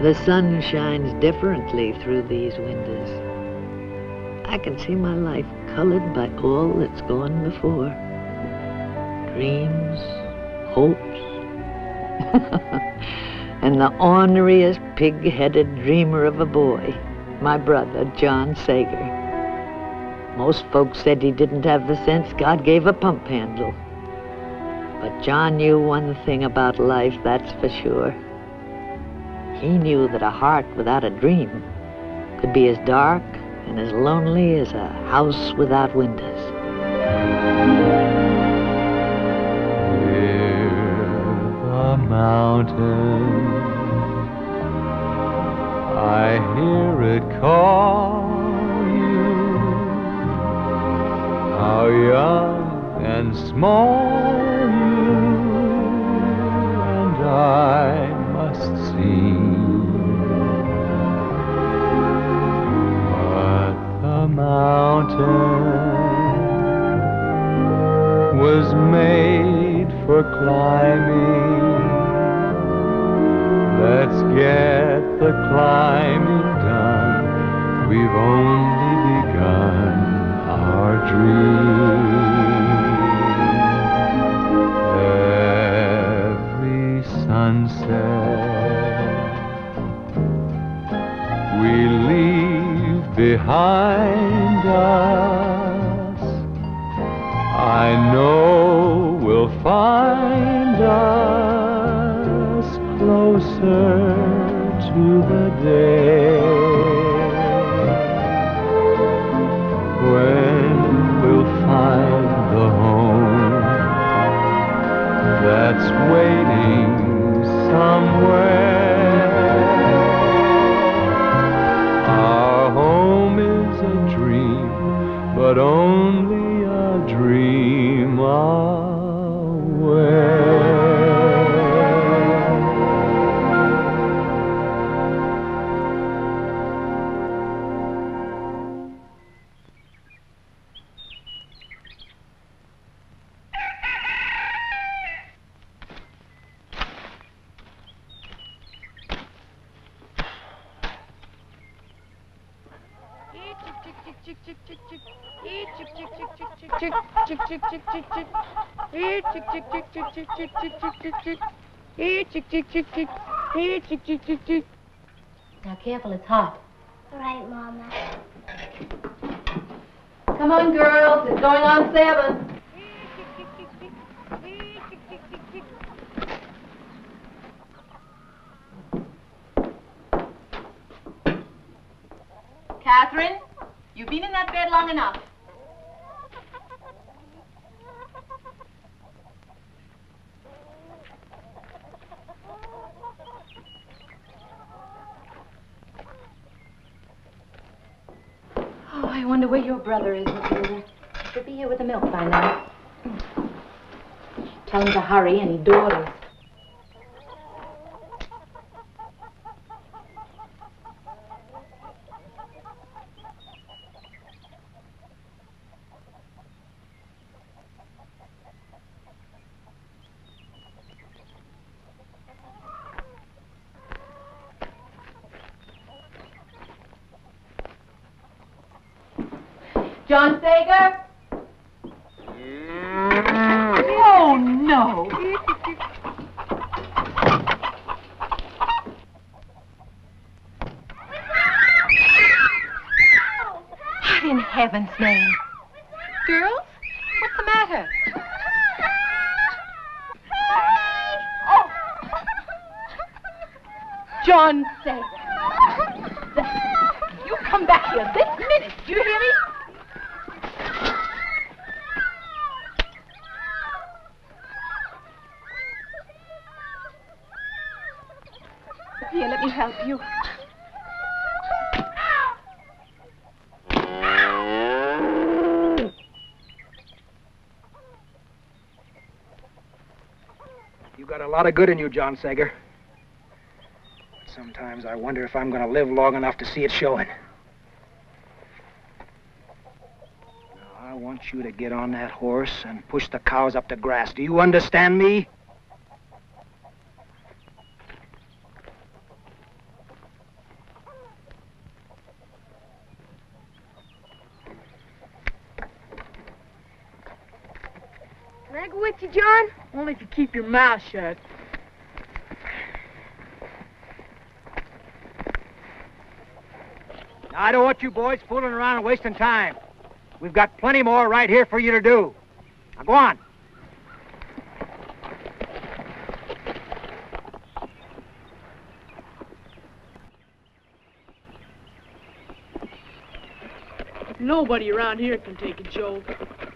The sun shines differently through these windows. I can see my life colored by all that's gone before. Dreams, hopes, and the orneriest pig-headed dreamer of a boy, my brother, John Sager. Most folks said he didn't have the sense God gave a pump handle. But John knew one thing about life, that's for sure. He knew that a heart without a dream could be as dark and as lonely as a house without windows. Hear the mountain, I hear it call you. How young and small you and I must seem. But the mountain was made for climbing. Let's get the climbing done. We've only begun our dream. Every sunset we leave behind us, I know will find us closer to the day when we'll find the home that's waiting somewhere. Our home is a dream, but only a dream away. Now careful, it's hot. All right, Mama. Come on, girls, it's going on 7. Catherine, you've been in that bed long enough. Oh, I wonder where your brother is, Matilda. He should be here with the milk by now. Tell him to hurry, and he dawdles. John Sager? Oh, no. What in heaven's name? Girls, what's the matter? Oh. John Sager. You come back here this minute. Do you hear me? Here, let me help you. You got a lot of good in you, John Sager. But sometimes I wonder if I'm going to live long enough to see it showing. Now, I want you to get on that horse and push the cows up the grass. Do you understand me? Can I go with you, John? Only if you keep your mouth shut. Now, I don't want you boys fooling around and wasting time. We've got plenty more right here for you to do. Now, go on. Nobody around here can take a joke.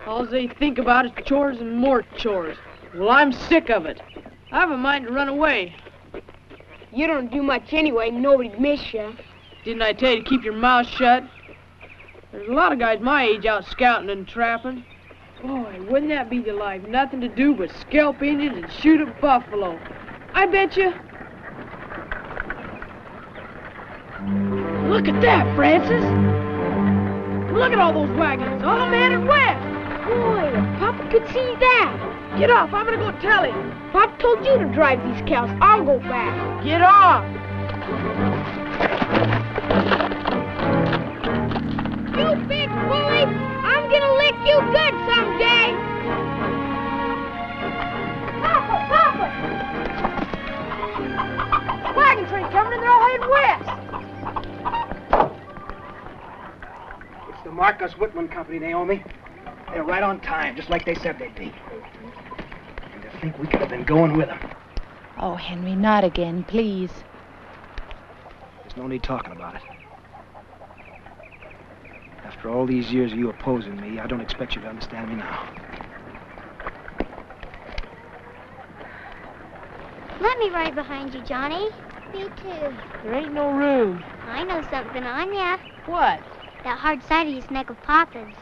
All they think about is chores and more chores. Well, I'm sick of it. I have a mind to run away. You don't do much anyway. Nobody'd miss you. Didn't I tell you to keep your mouth shut? There's a lot of guys my age out scouting and trapping. Boy, wouldn't that be the life? Nothing to do but scalp Indians and shoot a buffalo. I bet you. Look at that, Francis. Look at all those wagons, all headed west. Boy, if Papa could see that. Get off, I'm gonna go tell him. Papa told you to drive these cows. I'll go back. Get off. You big bully! I'm gonna lick you good someday! Papa! Papa! Wagon train coming and they're all heading west! It's the Marcus Whitman Company, Naomi. They're right on time, just like they said they'd be. And to think we could have been going with them. Oh, Henry, not again, please. There's no need talking about it. After all these years of you opposing me, I don't expect you to understand me now. Let me ride behind you, Johnny. Me too. There ain't no room. I know something on ya. What? That hard side of his neck of Papa's.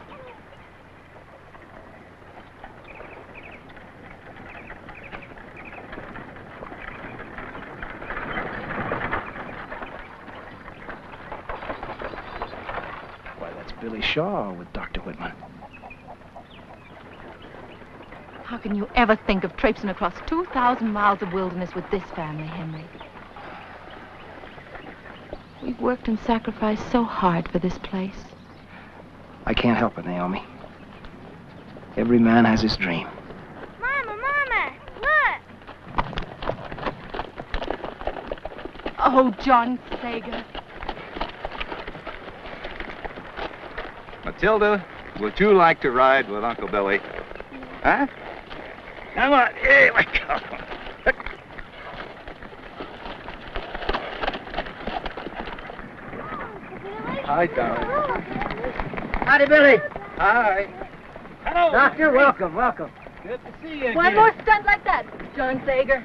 Billy Shaw with Dr. Whitman. How can you ever think of traipsing across 2,000 miles of wilderness with this family, Henry? We've worked and sacrificed so hard for this place. I can't help it, Naomi. Every man has his dream. Mama, look! Oh, John Sager. Matilda, would you like to ride with Uncle Billy? Huh? Come on, here we go. Hi, darling. Howdy, Billy. Hi. Hello. Doctor, welcome. Good to see you again. One more stunt like that, John Sager.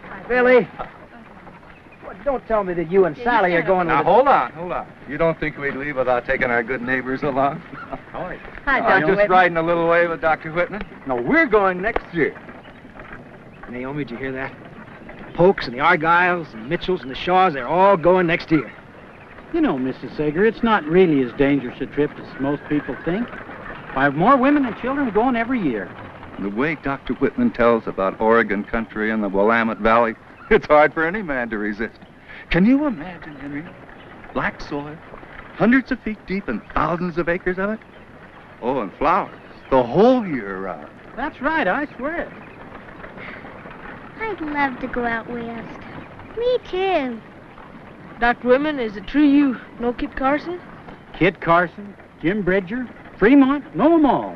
Hi, Billy. Well, don't tell me that you and Sally are going Now, with... hold on. You don't think we'd leave without taking our good neighbors along? Hi, I'm Dr. just riding a little way with Dr. Whitman. No, we're going next year. Naomi, did you hear that? The Polks and the Argyles and Mitchells and the Shaws, they're all going next year. You know, Mrs. Sager, it's not really as dangerous a trip as most people think. I have more women and children going every year. The way Dr. Whitman tells about Oregon country and the Willamette Valley, it's hard for any man to resist. Can you imagine, Henry? Black soil, hundreds of feet deep and thousands of acres of it? Oh, and flowers, the whole year round. That's right, I swear it. I'd love to go out west. Me too. Dr. Whitman, is it true you know Kit Carson? Kit Carson, Jim Bridger, Fremont, know them all.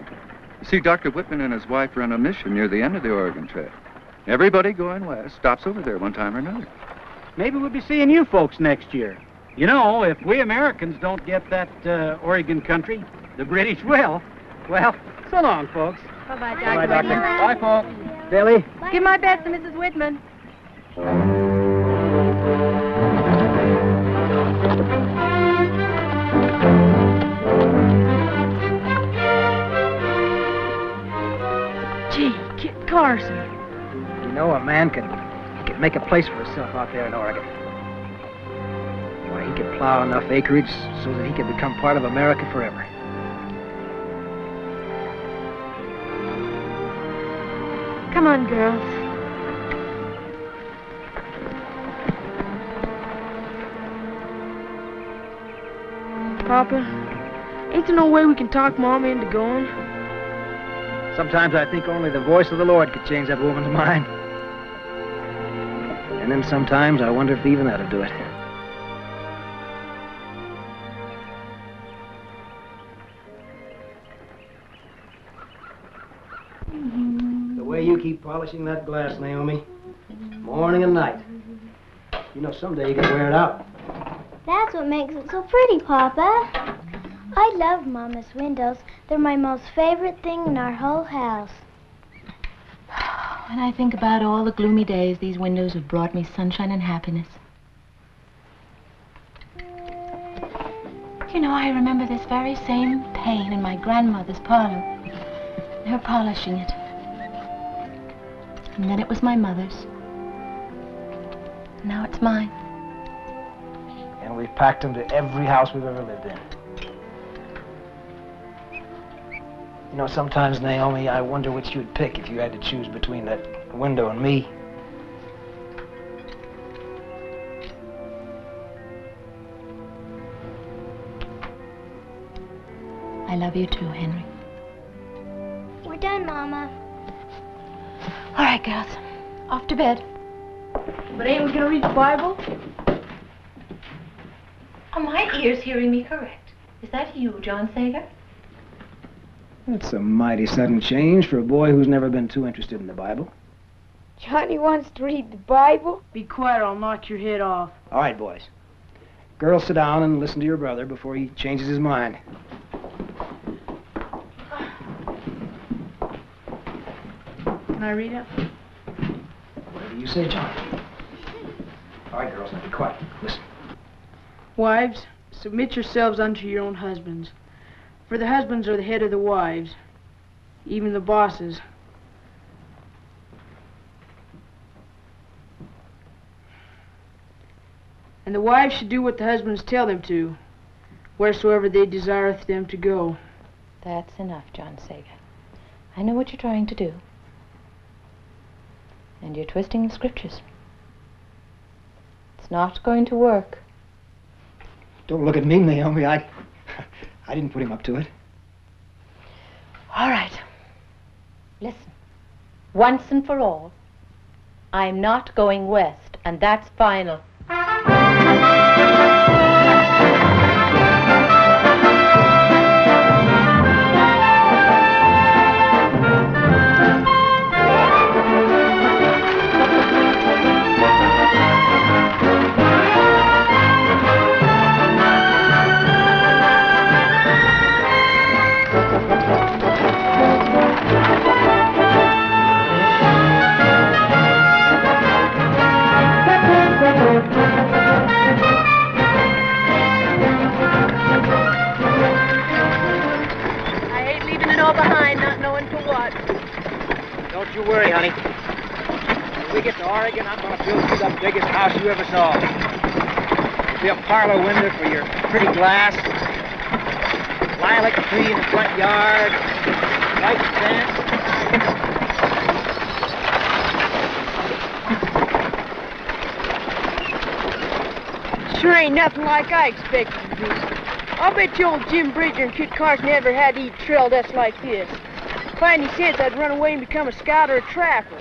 You see, Dr. Whitman and his wife run a mission near the end of the Oregon Trail. Everybody going west stops over there one time or another. Maybe we'll be seeing you folks next year. You know, if we Americans don't get that Oregon country, the British will. Well, so long, folks. Bye-bye, Doctor. Bye, Doctor. Bye, folks. Billy? Give my best to Mrs. Whitman. Gee, Kit Carson. You know, a man could make a place for himself out there in Oregon. Why, he could plow enough acreage so that he could become part of America forever. Come on, girls. Papa, ain't there no way we can talk Mom into going? Sometimes I think only the voice of the Lord could change that woman's mind. And then sometimes I wonder if even that'll do it. The way you keep polishing that glass, Naomi, morning and night. You know, someday you can wear it out. That's what makes it so pretty, Papa. I love Mama's windows. They're my most favorite thing in our whole house. When I think about all the gloomy days, these windows have brought me sunshine and happiness. You know, I remember this very same pane in my grandmother's parlor. Her polishing it. And then it was my mother's. Now it's mine. And we've packed them to every house we've ever lived in. You know, sometimes, Naomi, I wonder which you'd pick if you had to choose between that window and me. I love you too, Henry. We're done, Mama. All right, girls. Off to bed. But ain't we gonna read the Bible? Are my ears hearing me correct? Is that you, John Sager? That's a mighty sudden change for a boy who's never been too interested in the Bible. Johnny wants to read the Bible? Be quiet or I'll knock your head off. All right, boys. Girls, sit down and listen to your brother before he changes his mind. Can I read it? Whatever you say, John. All right, girls, now be quiet. Listen. Wives, submit yourselves unto your own husbands. For the husbands are the head of the wives, even the bosses. And the wives should do what the husbands tell them to, wheresoever they desireth them to go. That's enough, John Sager. I know what you're trying to do. And you're twisting the scriptures. It's not going to work. Don't look at me, Naomi. I didn't put him up to it. All right. Listen. Once and for all, I'm not going west, and that's final. Don't you worry, honey. When we get to Oregon, I'm going to build you the biggest house you ever saw. It'll be a parlor window for your pretty glass, lilac tree in the front yard, white fence. Sure ain't nothing like I expected to be. I'll bet you old Jim Bridger and Kit Carson never had to eat trail dust like this. If I had any sense, I'd run away and become a scout or a trapper.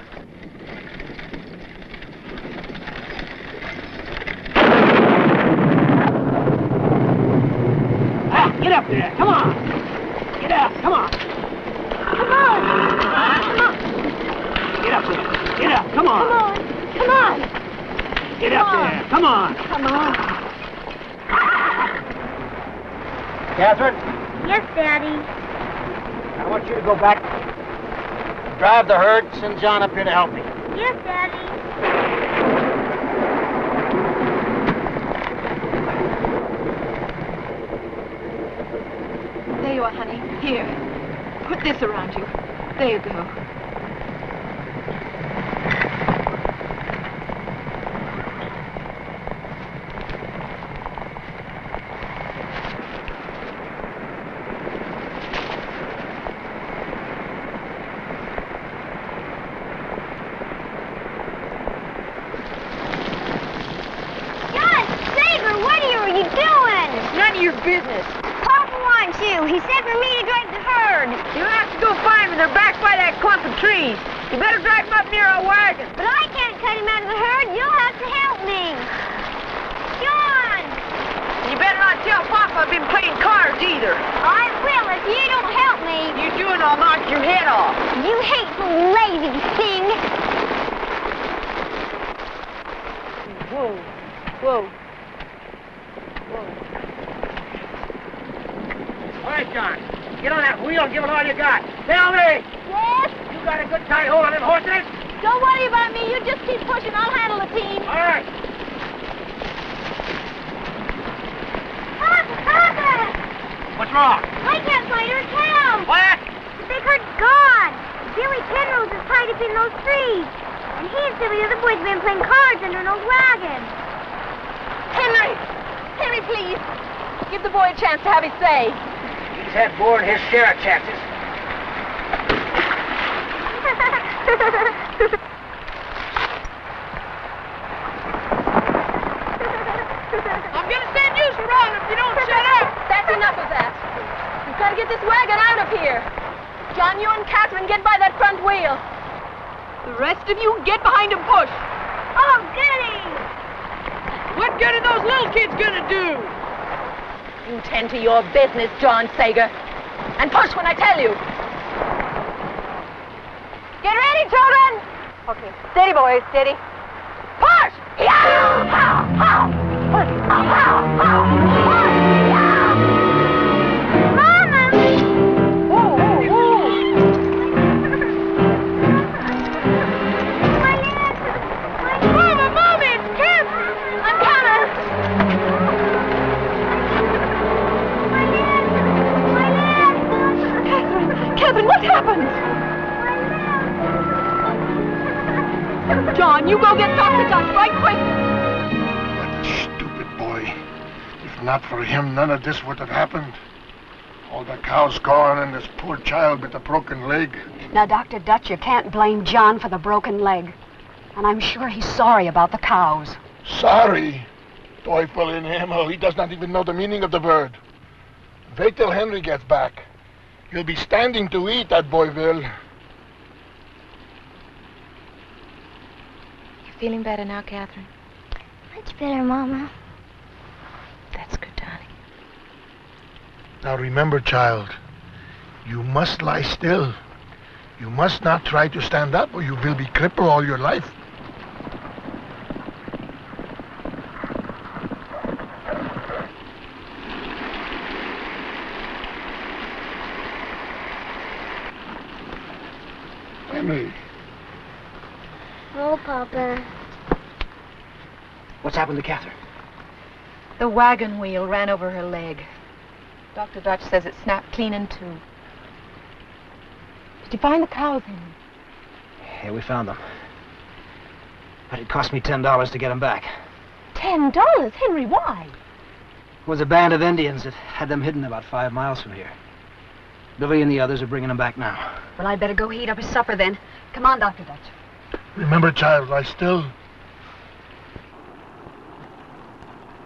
Ah, get up there. Come on. Get up. Come on. Come on! Come on! Get up there. Get up. Come on. Come on! Come on! Get up there. Come on. Come on! Catherine, Yes, Daddy. I want you to go back, drive the herd, send John up here to help me. Yes, Daddy. There you are, honey. Here. Put this around you. There you go. None of your business. Papa wants you. He said for me to drive the herd. You'll have to go find them. They're back by the please. You better drive him up near our wagon. But I can't cut him out of the herd. You'll have to help me. John! You better not tell Papa I've been playing cards either. I will if you don't help me. You do and I'll knock your head off. You hateful, lazy thing. Whoa. Whoa. All right, John. Get on that wheel and give it all you got. Tell me! Yes? You got a good tight hold on them horses? Don't worry about me. You just keep pushing. I'll handle the team. All right. Papa! What's wrong? I can't find her cow. What? The big herd's gone. Billy Penrose is tied up in those trees. And he and some of the other boys have been playing cards under those wagons. Henry! Henry, please. Give the boy a chance to have his say. He's had more than his share of chances. I'm gonna send you around if you don't shut up. That's enough of that. We've got to get this wagon out of here. John, you and Catherine get by that front wheel. The rest of you get behind and push. Oh, goody! What good are those little kids gonna do? You tend to your business, John Sager. And push when I tell you. Get ready, children! Okay, steady, boys, steady. Push! Mama! Whoa, whoa, whoa! My legs! Mama, Mommy, it's Catherine! I'm coming! Catherine, what happened? John, you go get Dr. Dutch right quick. That stupid boy. If not for him, none of this would have happened. All the cows gone and this poor child with a broken leg. Now, Dr. Dutch, you can't blame John for the broken leg. And I'm sure he's sorry about the cows. Sorry? Teufel in Himmel, he does not even know the meaning of the word. Wait till Henry gets back. He'll be standing to eat, that boy will. Feeling better now, Catherine? Much better, Mama. That's good, darling. Now remember, child, you must lie still. You must not try to stand up or you will be crippled all your life. Henry. Oh, Papa. What's happened to Catherine? The wagon wheel ran over her leg. Dr. Dutch says it snapped clean in two. Did you find the cows, Henry? Yeah, we found them. But it cost me $10 to get them back. $10? Henry, why? It was a band of Indians that had them hidden about 5 miles from here. Billy and the others are bringing them back now. Well, I'd better go heat up his supper then. Come on, Dr. Dutch. Remember, child, lie still.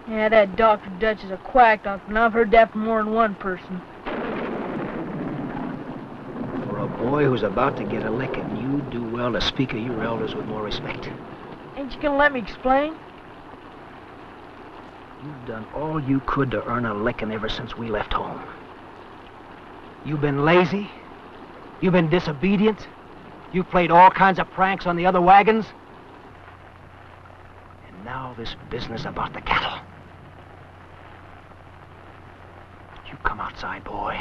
Yeah, that Dr. Dutch is a quack doctor, and I've heard that from more than one person. For a boy who's about to get a licking, you do well to speak of your elders with more respect. Ain't you gonna let me explain? You've done all you could to earn a licking ever since we left home. You've been lazy. You've been disobedient. You've played all kinds of pranks on the other wagons. And now this business about the cattle. You come outside, boy.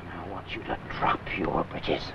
And I want you to drop your britches.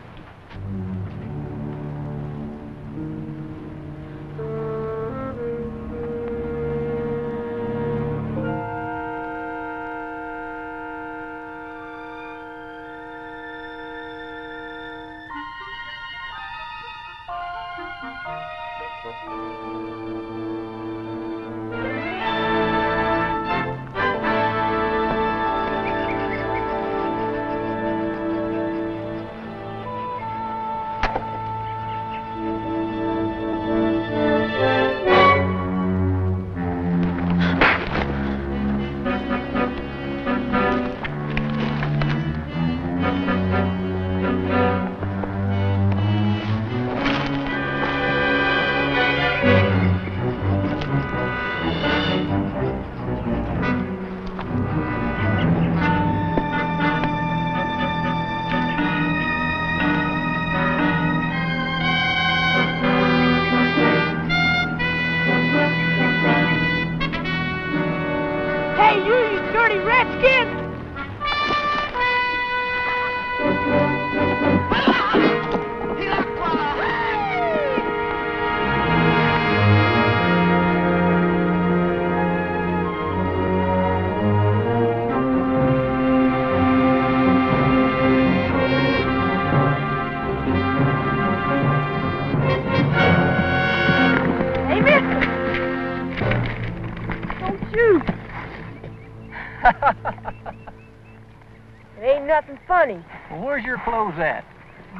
It ain't nothing funny. Well, where's your clothes at?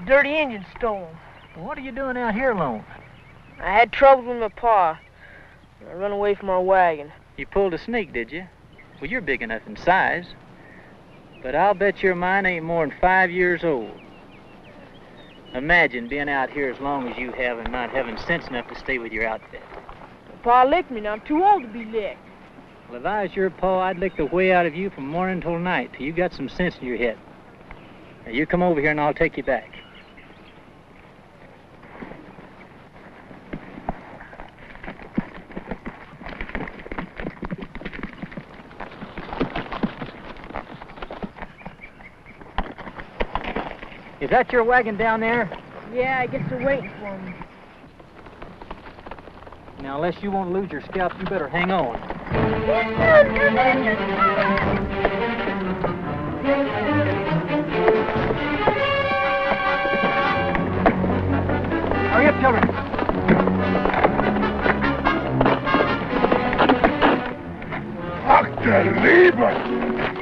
Dirty Indian stole 'em. Well, what are you doing out here alone? I had trouble with my pa. I run away from our wagon. You pulled a sneak, did you? Well, you're big enough in size. But I'll bet your mine ain't more than 5 years old. Imagine being out here as long as you have and not having sense enough to stay with your outfit. My pa licked me, and I'm too old to be licked. Well, if I was your pa, I'd lick the way out of you from morning till night till you got some sense in your head. Now, you come over here and I'll take you back. Is that your wagon down there? Yeah, I guess they're waiting for me. Now, unless you want to lose your scalp, you better hang on. Hurry up, children. Dr. Lieber!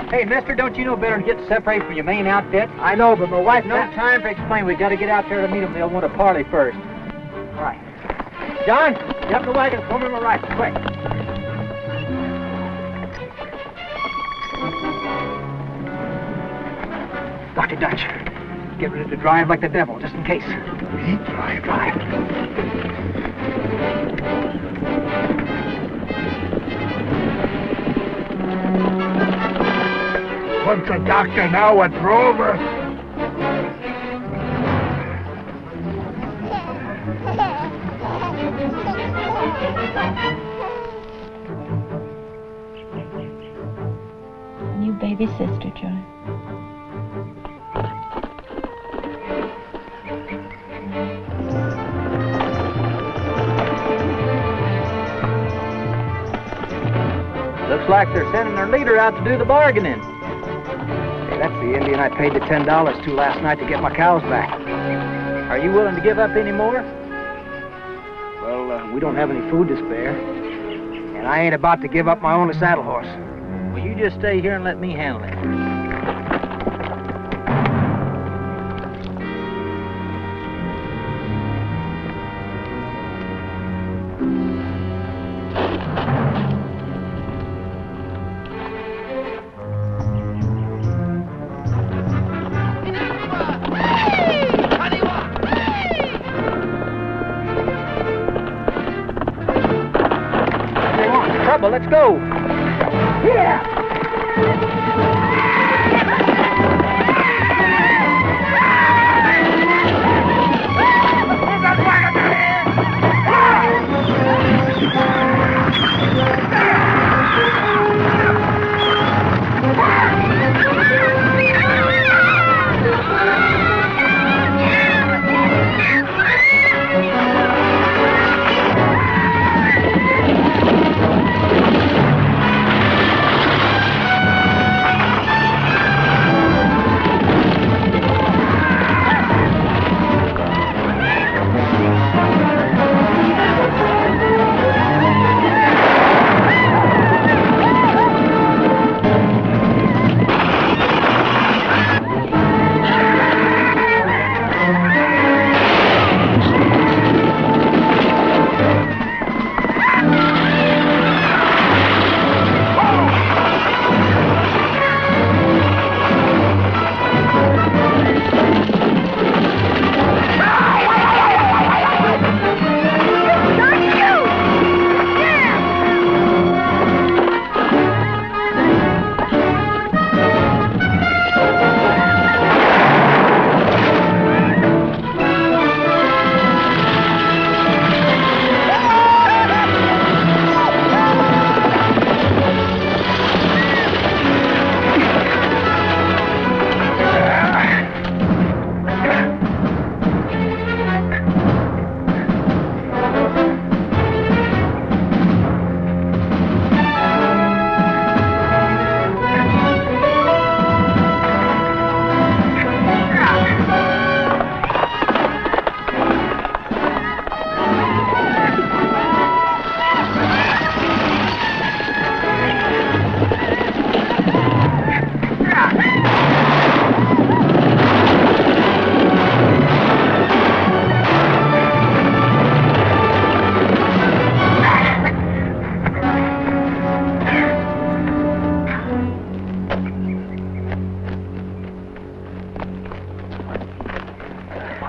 Hey, mister, don't you know better than get separated from your main outfit? I know, but my wife... No time for explaining. We got to get out there to meet them. They'll want to parley first. All right. John, get up in the wagon. Pull me my rifle, quick. Dr. Dutch, get ready to drive like the devil, just in case. Me drive? What's the doctor now, a drover? New baby sister, John. Looks like they're sending their leader out to do the bargaining. Hey, that's the Indian I paid the $10 to last night to get my cows back. Are you willing to give up any more? Well, we don't have any food to spare. And I ain't about to give up my only saddle horse. Well, you just stay here and let me handle it. Let's go. Yeah.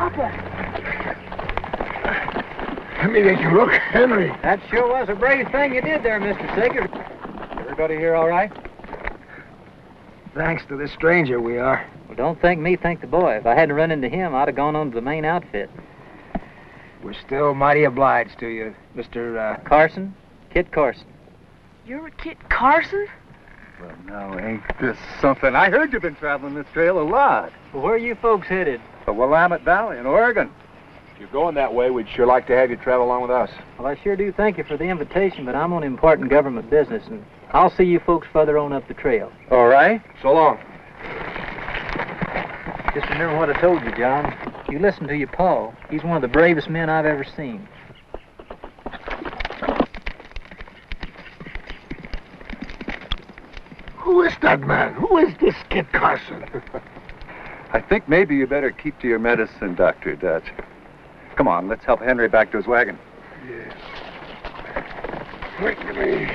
Papa. Let me take a look, Henry. That sure was a brave thing you did there, Mr. Sager. Everybody here all right? Thanks to this stranger, we are. Well, don't thank me, thank the boy. If I hadn't run into him, I'd have gone on to the main outfit. We're still mighty obliged to you, Mr. Carson? Kit Carson. You're Kit Carson? Well, now, ain't this something? I heard you've been traveling this trail a lot. Well, where are you folks headed? The Willamette Valley in Oregon. If you're going that way, we'd sure like to have you travel along with us. Well, I sure do thank you for the invitation, but I'm on important government business, and I'll see you folks further on up the trail. All right. So long. Just remember what I told you, John. You listen to your pa. He's one of the bravest men I've ever seen. Who is that man? Who is this Kit Carson? I think maybe you better keep to your medicine, Dr. Dutch. Come on, let's help Henry back to his wagon. Yes. Quickly.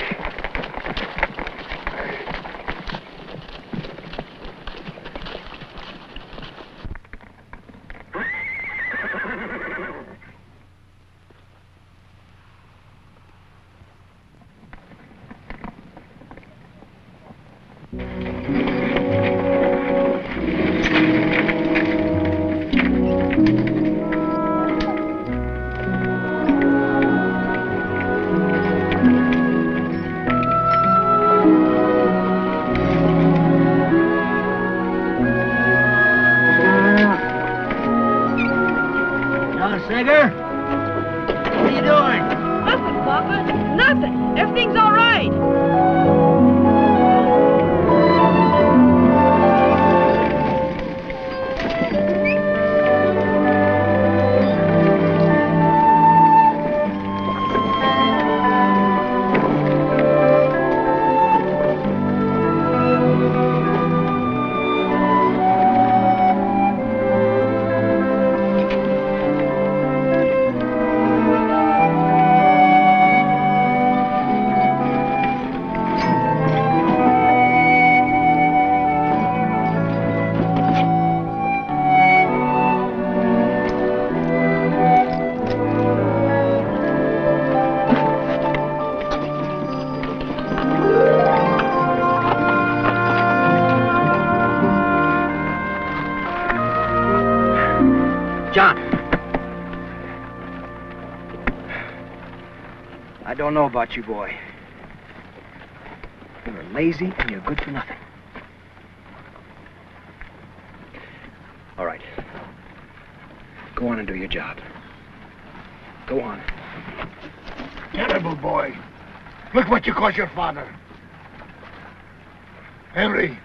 Sager? What are you doing? Nothing, Papa. Nothing. Everything's all right. John. I don't know about you, boy. You're lazy and you're good for nothing. All right. Go on and do your job. Go on. Terrible boy. Look what you caused your father. Henry,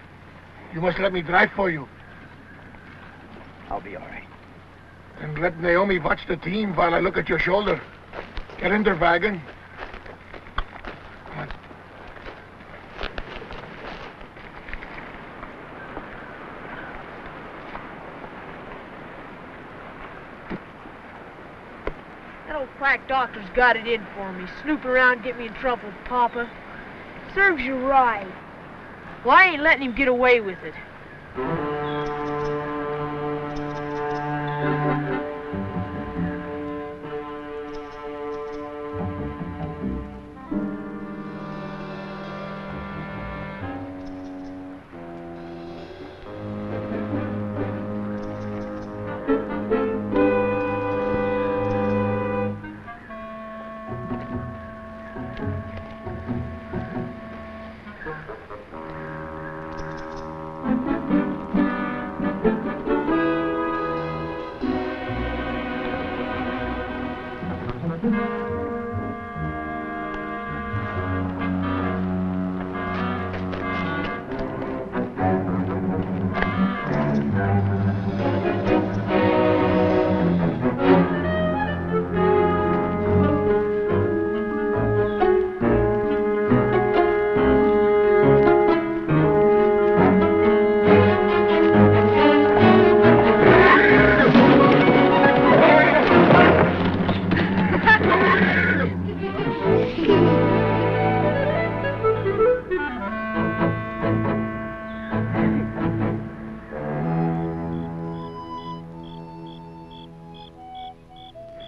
you must let me drive for you. I'll be all right. And let Naomi watch the team while I look at your shoulder. Get in their wagon. Come on. That old quack doctor's got it in for me. Snooping around, get me in trouble with Papa. Serves you right. Well, I ain't letting him get away with it.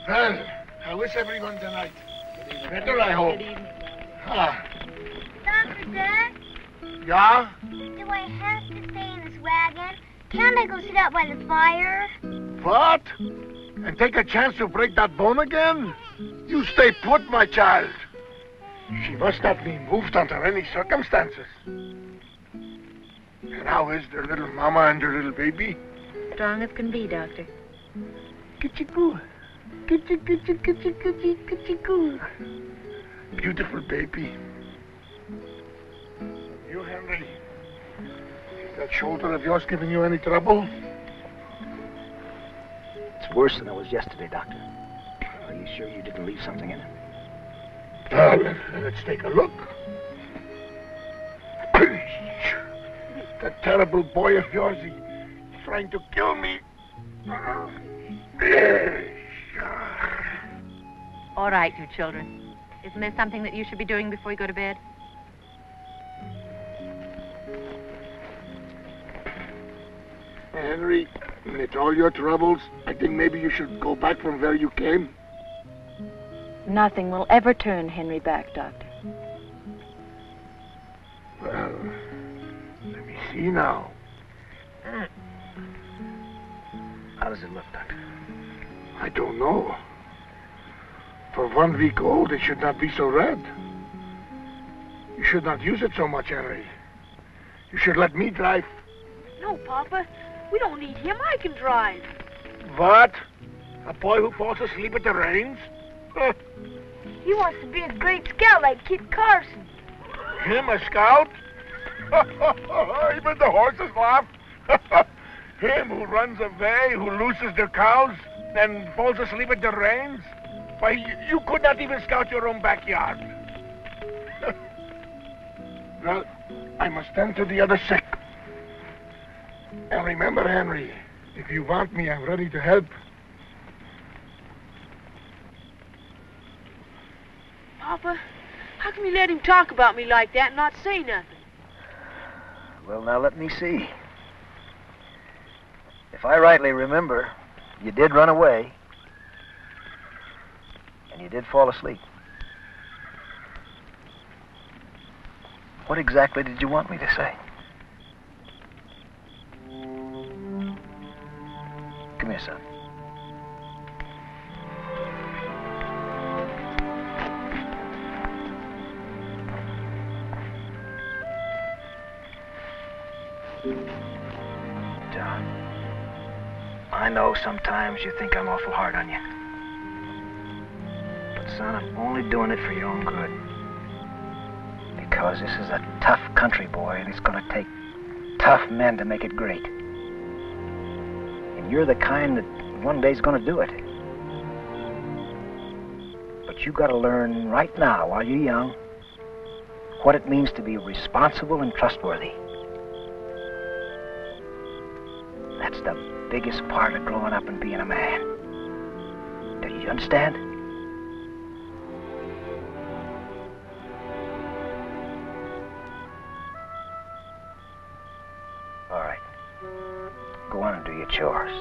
Well, how is everyone tonight? Better, I hope. Ah. Dr. Dad, Yeah? do I have to stay in this wagon? Can't I go sit out by the fire? What? And take a chance to break that bone again? You stay put, my child. She must not be moved under any circumstances. And how is their little mama and their little baby? Strong as can be, Doctor. Kitty-goo. Kitty-goo. Beautiful baby. You, Henry, is that shoulder of yours giving you any trouble? It's worse than it was yesterday, Doctor. Are you sure you didn't leave something in it? Well, let's take a look. That terrible boy of yours, he's trying to kill me. All right, you children. Isn't there something that you should be doing before you go to bed? Henry, with all your troubles, I think maybe you should go back from where you came. Nothing will ever turn Henry back, Doctor. Well, let me see now. How does it look, Doctor? I don't know. For 1 week old, it should not be so red. You should not use it so much, Henry. You should let me drive. No, Papa. We don't need him. I can drive. What? A boy who falls asleep at the reins? He wants to be a great scout like Kit Carson. Him, a scout? Even the horses laugh. Him who runs away, who loses their cows, and falls asleep at the reins? Why, you could not even scout your own backyard. Well, I must tend to the other sick. And remember, Henry, if you want me, I'm ready to help. Papa, how can you let him talk about me like that and not say nothing? Well, now let me see. If I rightly remember, you did run away. And you did fall asleep. What exactly did you want me to say? Come here, son. John, I know sometimes you think I'm awful hard on you. But, son, I'm only doing it for your own good. Because this is a tough country, boy, and it's going to take tough men to make it great. And you're the kind that one day's going to do it. But you got to learn right now, while you're young, what it means to be responsible and trustworthy. That's the biggest part of growing up and being a man. Do you understand? All right. Go on and do your chores.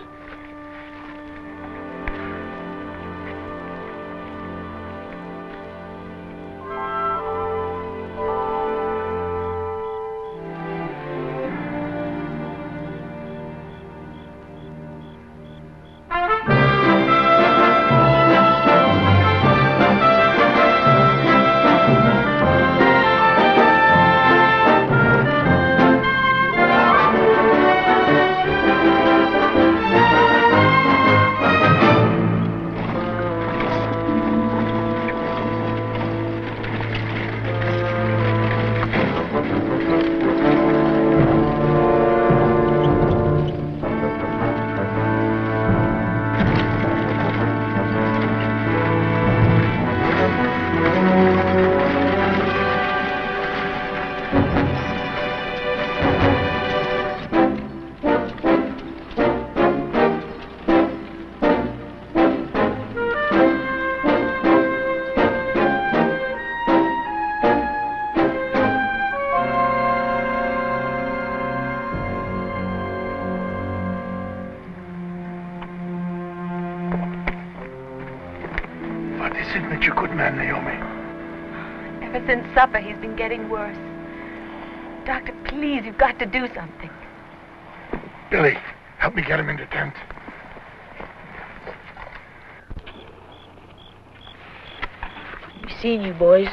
it makes you a good man, Naomi? Ever since supper, he's been getting worse. Doctor, please, you've got to do something. Billy, help me get him in the tent. We've seen you, boys.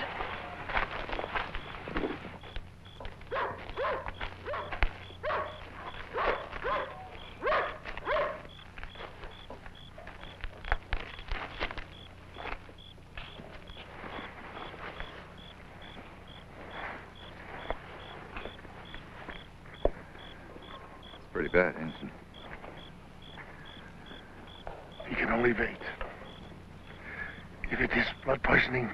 Pretty bad, Ensign. He can only wait. If it is blood poisoning,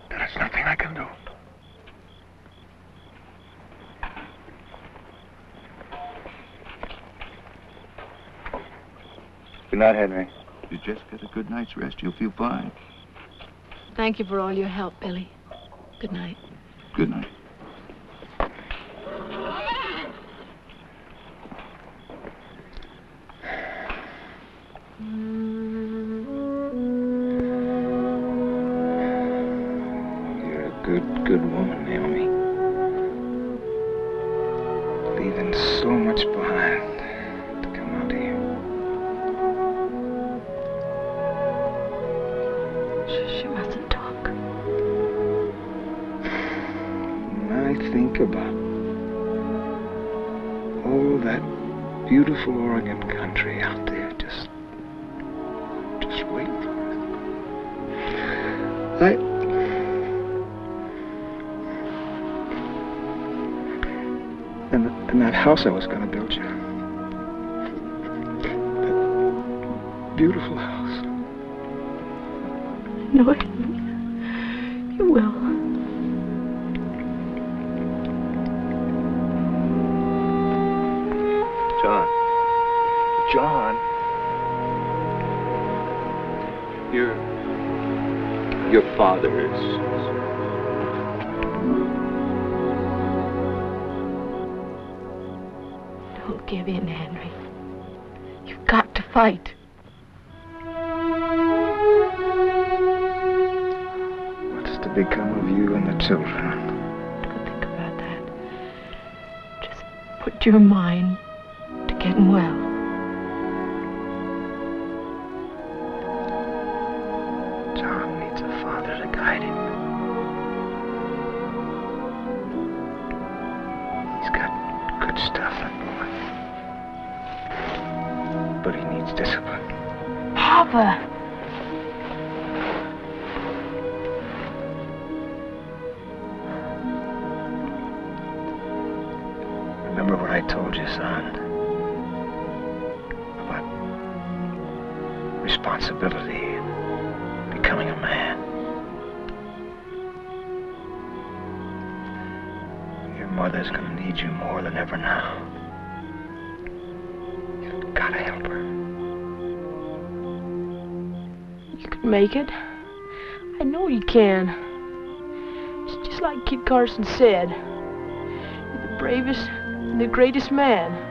there is nothing I can do. Good night, Henry. You just get a good night's rest, you'll feel fine. Thank you for all your help, Billy. Good night. Good night. Good woman, Naomi. Leaving so much behind to come out here. She mustn't talk. When I think about all that beautiful Oregon country out there, just waiting for us. And that house I was going to build you. That beautiful house. No, you will. John. Your father is... Don't give in, Henry. You've got to fight. What's to become of you and the children? Don't think about that. Just put your mind to getting well. John needs a father to guide him. He's got good stuff, that boy. But he needs discipline. Papa! Remember what I told you, son? About responsibility and becoming a man. Your mother's gonna need you more than ever now. You've gotta help her. You can make it. I know you can. It's just like Kid Carson said. You're the bravest and the greatest man.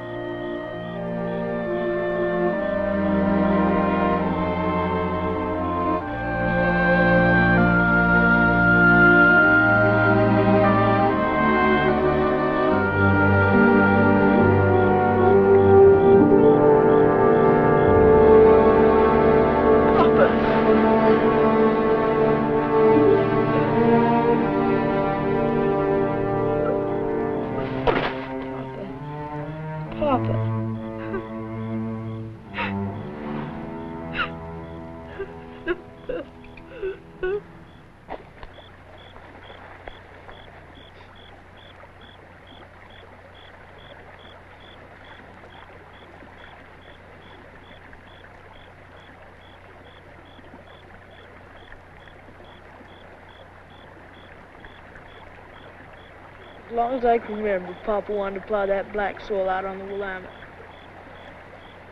As long as I can remember, Papa wanted to plow that black soil out on the Willamette.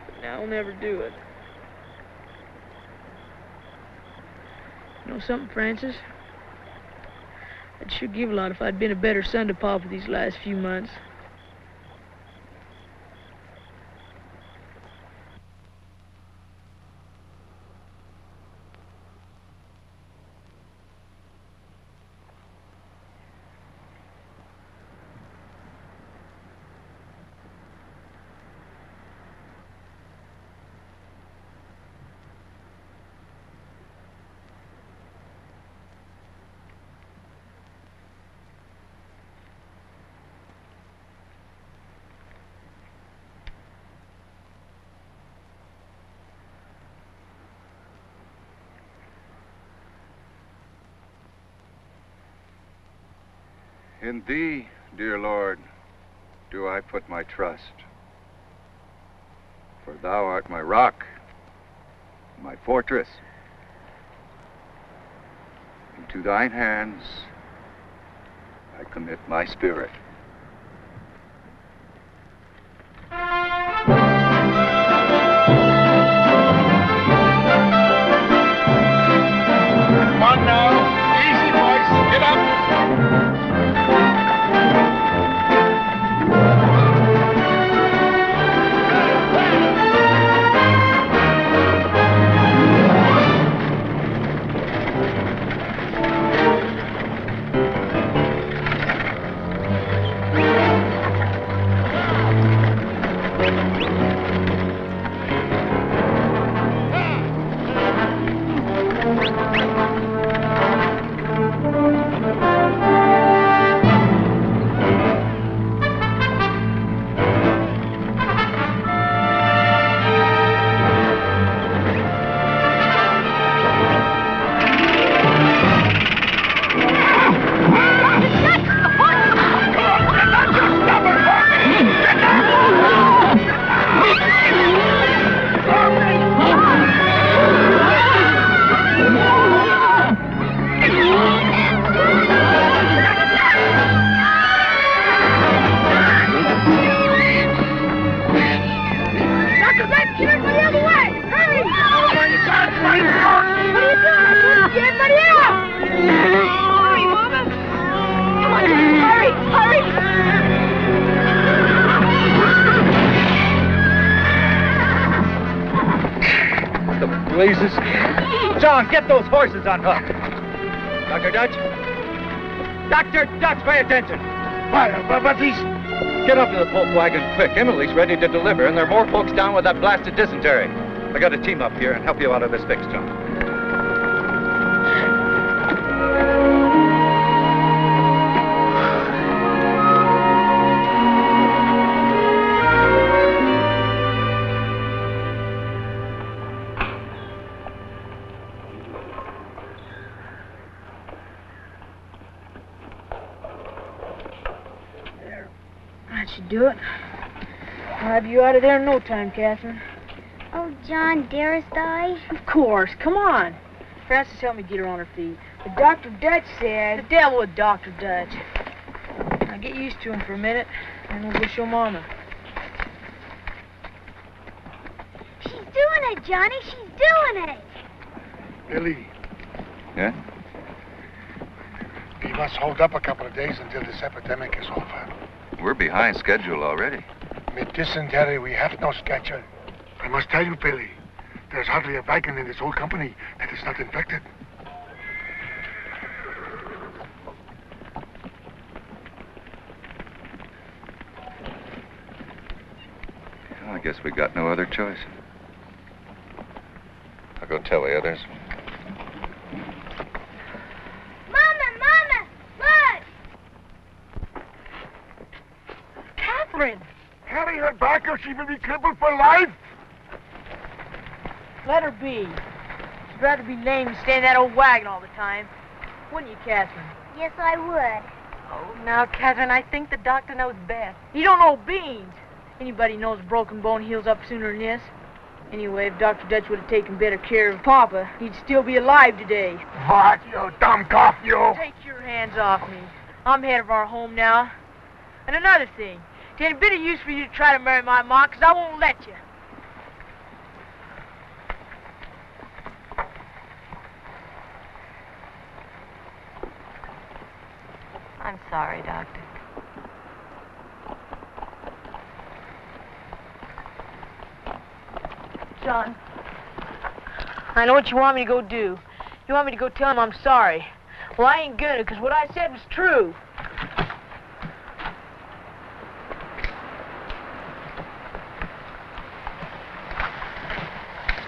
But now he'll never do it. You know something, Francis? I'd sure give a lot if I'd been a better son to Papa these last few months. In thee, dear Lord, do I put my trust. For thou art my rock, my fortress. Into thine hands I commit my spirit. Come on now. Easy, boys. Get up. Blazes. John, get those horses unhooked. Dr. Dutch? Dr. Dutch, pay attention. But he's... Get up to the pulp wagon quick. Emily's ready to deliver, and there are more folks down with that blasted dysentery. I got a team up here and help you out of this fix, John. That should do it. I'll have you out of there in no time, Catherine. Oh, John, dearest I. Of course. Come on. Francis, help me get her on her feet. But Dr. Dutch said... The devil with Dr. Dutch. Now get used to him for a minute, and we'll go show Mama. She's doing it, Johnny. She's doing it. Billy, Yeah? we must hold up a couple of days until this epidemic is over. We're behind schedule already. With dysentery, we have no schedule. I must tell you, Billy, there's hardly a wagon in this whole company that is not infected. I guess we got no other choice. I'll go tell the others. Mama, look! Catherine! Carry her back or she will be crippled for life. Let her be. She'd rather be lame than stay in that old wagon all the time. Wouldn't you, Catherine? Yes, I would. Oh, now, Catherine, I think the doctor knows best. You don't know beans. Anybody knows a broken bone heals up sooner than this. Anyway, if Dr. Dutch would have taken better care of Papa, he'd still be alive today. What, you dumb cough, you? Take your hands off me. I'm head of our home now. And another thing, it ain't a bit of use for you to try to marry my ma, 'cause I won't let you. I'm sorry, Doctor. John, I know what you want me to go do. You want me to go tell him I'm sorry. Well, I ain't gonna, 'cause what I said was true.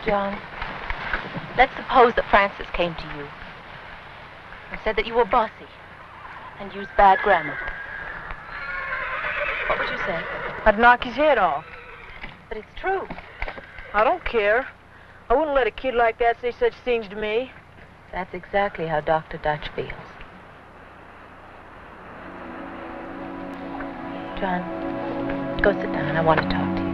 John, let's suppose that Francis came to you and said that you were bossy and used bad grammar. What would you say? I'd knock his head off. But it's true. I don't care. I wouldn't let a kid like that say such things to me. That's exactly how Dr. Dutch feels. John, go sit down. I want to talk to you.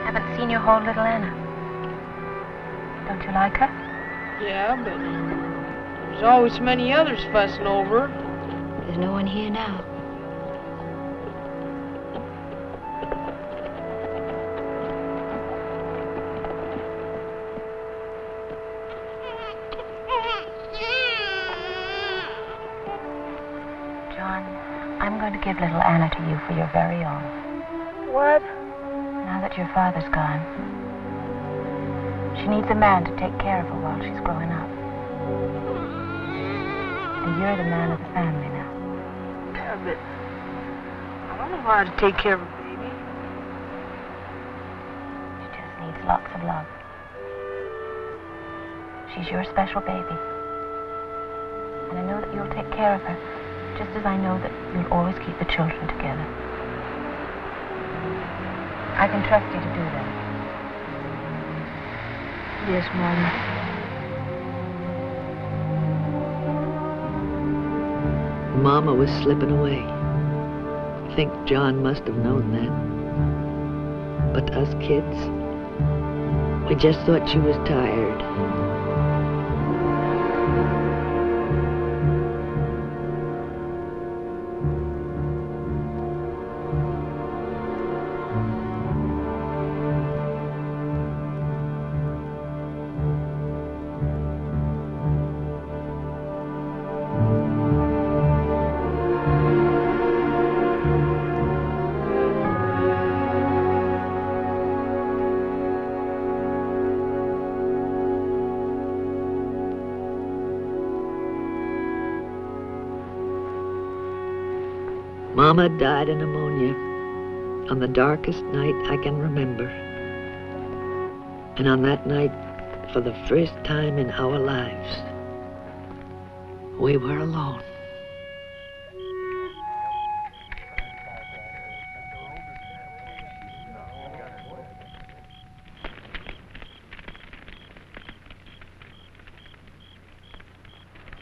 Haven't seen your whole little Anna. Don't you like her? Yeah, but there's always so many others fussing over her. There's no one here now. John, I'm going to give little Anna to you for your very own. What? Now that your father's gone, she needs a man to take care of her while she's growing up. And you're the man of the family now. Yeah, but I don't know how to take care of a baby. She just needs lots of love. She's your special baby. And I know that you'll take care of her, just as I know that you'll always keep the children together. I can trust you to do that. Yes, Mama. Mama was slipping away. I think John must have known that. But us kids, we just thought she was tired. Mama died of pneumonia on the darkest night I can remember. And on that night, for the first time in our lives, we were alone.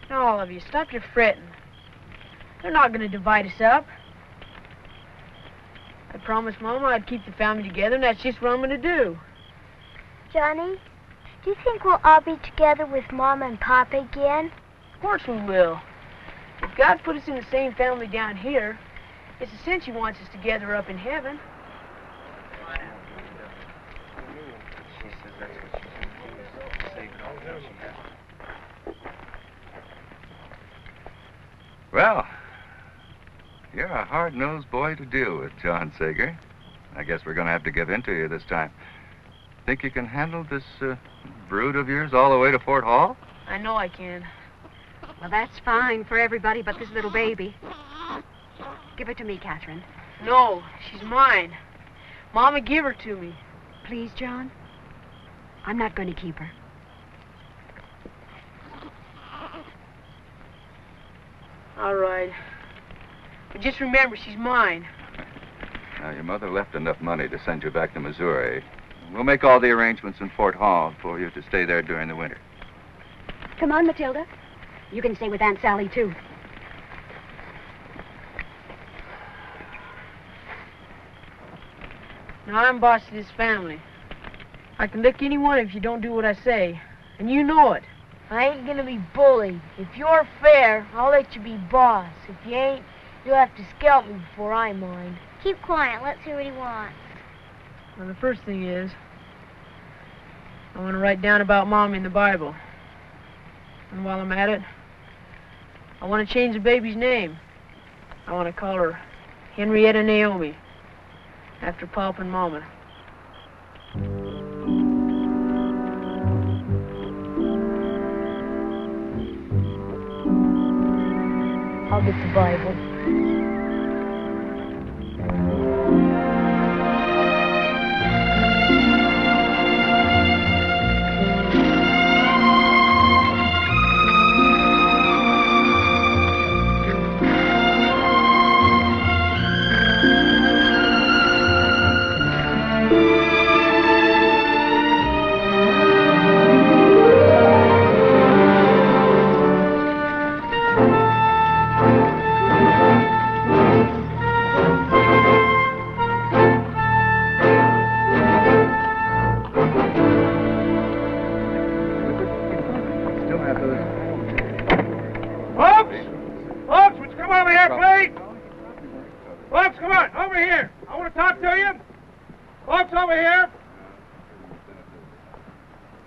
Now, all of you, stop your fretting. They're not going to divide us up. I promised Mama I'd keep the family together, and that's just what I'm going to do. Johnny, do you think we'll all be together with Mama and Papa again? Of course we will. If God put us in the same family down here, it's a cinch He wants us together up in heaven. Well, you're a hard-nosed boy to deal with, John Sager. I guess we're going to have to give in to you this time. Think you can handle this brood of yours all the way to Fort Hall? I know I can. Well, that's fine for everybody but this little baby. Give her to me, Catherine. No, she's mine. Mama, give her to me. Please, John. I'm not going to keep her. All right. But just remember, she's mine. Now, your mother left enough money to send you back to Missouri. We'll make all the arrangements in Fort Hall for you to stay there during the winter. Come on, Matilda. You can stay with Aunt Sally, too. Now, I'm boss of this family. I can lick anyone if you don't do what I say. And you know it. I ain't gonna be bullied. If you're fair, I'll let you be boss. If you ain't, you'll have to scalp me before I mind. Keep quiet. Let's hear what he wants. Well, the first thing is, I want to write down about Mom in the Bible. And while I'm at it, I want to change the baby's name. I want to call her Henrietta Naomi, after Pop and Mama. I'll get the Bible. over here. I want to talk to you. Folks over here.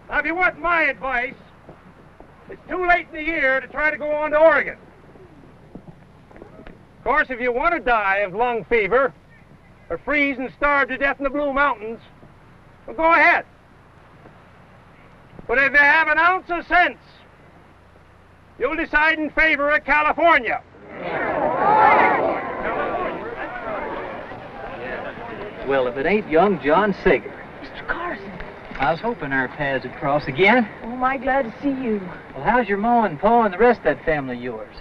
Now, if you want my advice, it's too late in the year to try to go on to Oregon. Of course, if you want to die of lung fever or freeze and starve to death in the Blue Mountains, well, go ahead. But if you have an ounce of sense, you'll decide in favor of California. Well, if it ain't young John Sager. Mr. Carson. I was hoping our paths would cross again. Oh, my, glad to see you. Well, how's your ma and pa and the rest of that family of yours?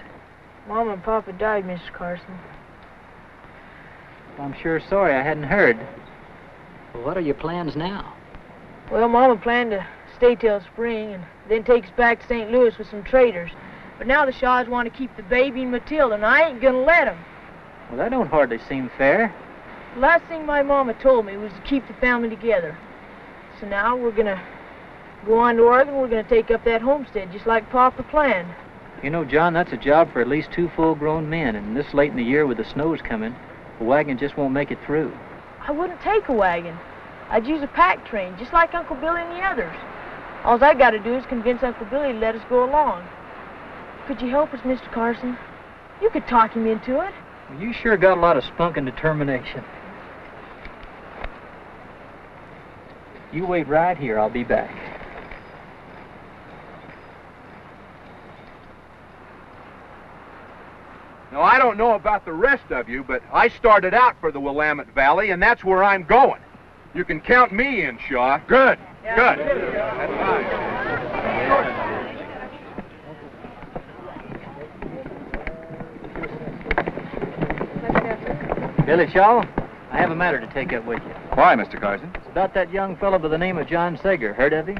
Mama and Papa died, Mr. Carson. Well, I'm sure sorry I hadn't heard. Well, what are your plans now? Well, Mama planned to stay till spring and then take us back to St. Louis with some traders. But now the Shaws want to keep the baby and Matilda, and I ain't gonna let them. Well, that don't hardly seem fair. The last thing my Mama told me was to keep the family together. So now we're gonna go on to Oregon. We're gonna take up that homestead just like Papa planned. You know, John, that's a job for at least 2 full-grown men, and this late in the year with the snows coming, the wagon just won't make it through. I wouldn't take a wagon. I'd use a pack train, just like Uncle Billy and the others. All I gotta do is convince Uncle Billy to let us go along. Could you help us, Mr. Carson? You could talk him into it. Well, you sure got a lot of spunk and determination. You wait right here. I'll be back. Now, I don't know about the rest of you, but I started out for the Willamette Valley, and that's where I'm going. You can count me in, Shaw. Good. Good. That's fine. Billy Shaw, I have a matter to take up with you. Why, Mr. Carson? It's about that young fellow by the name of John Sager. Heard of him?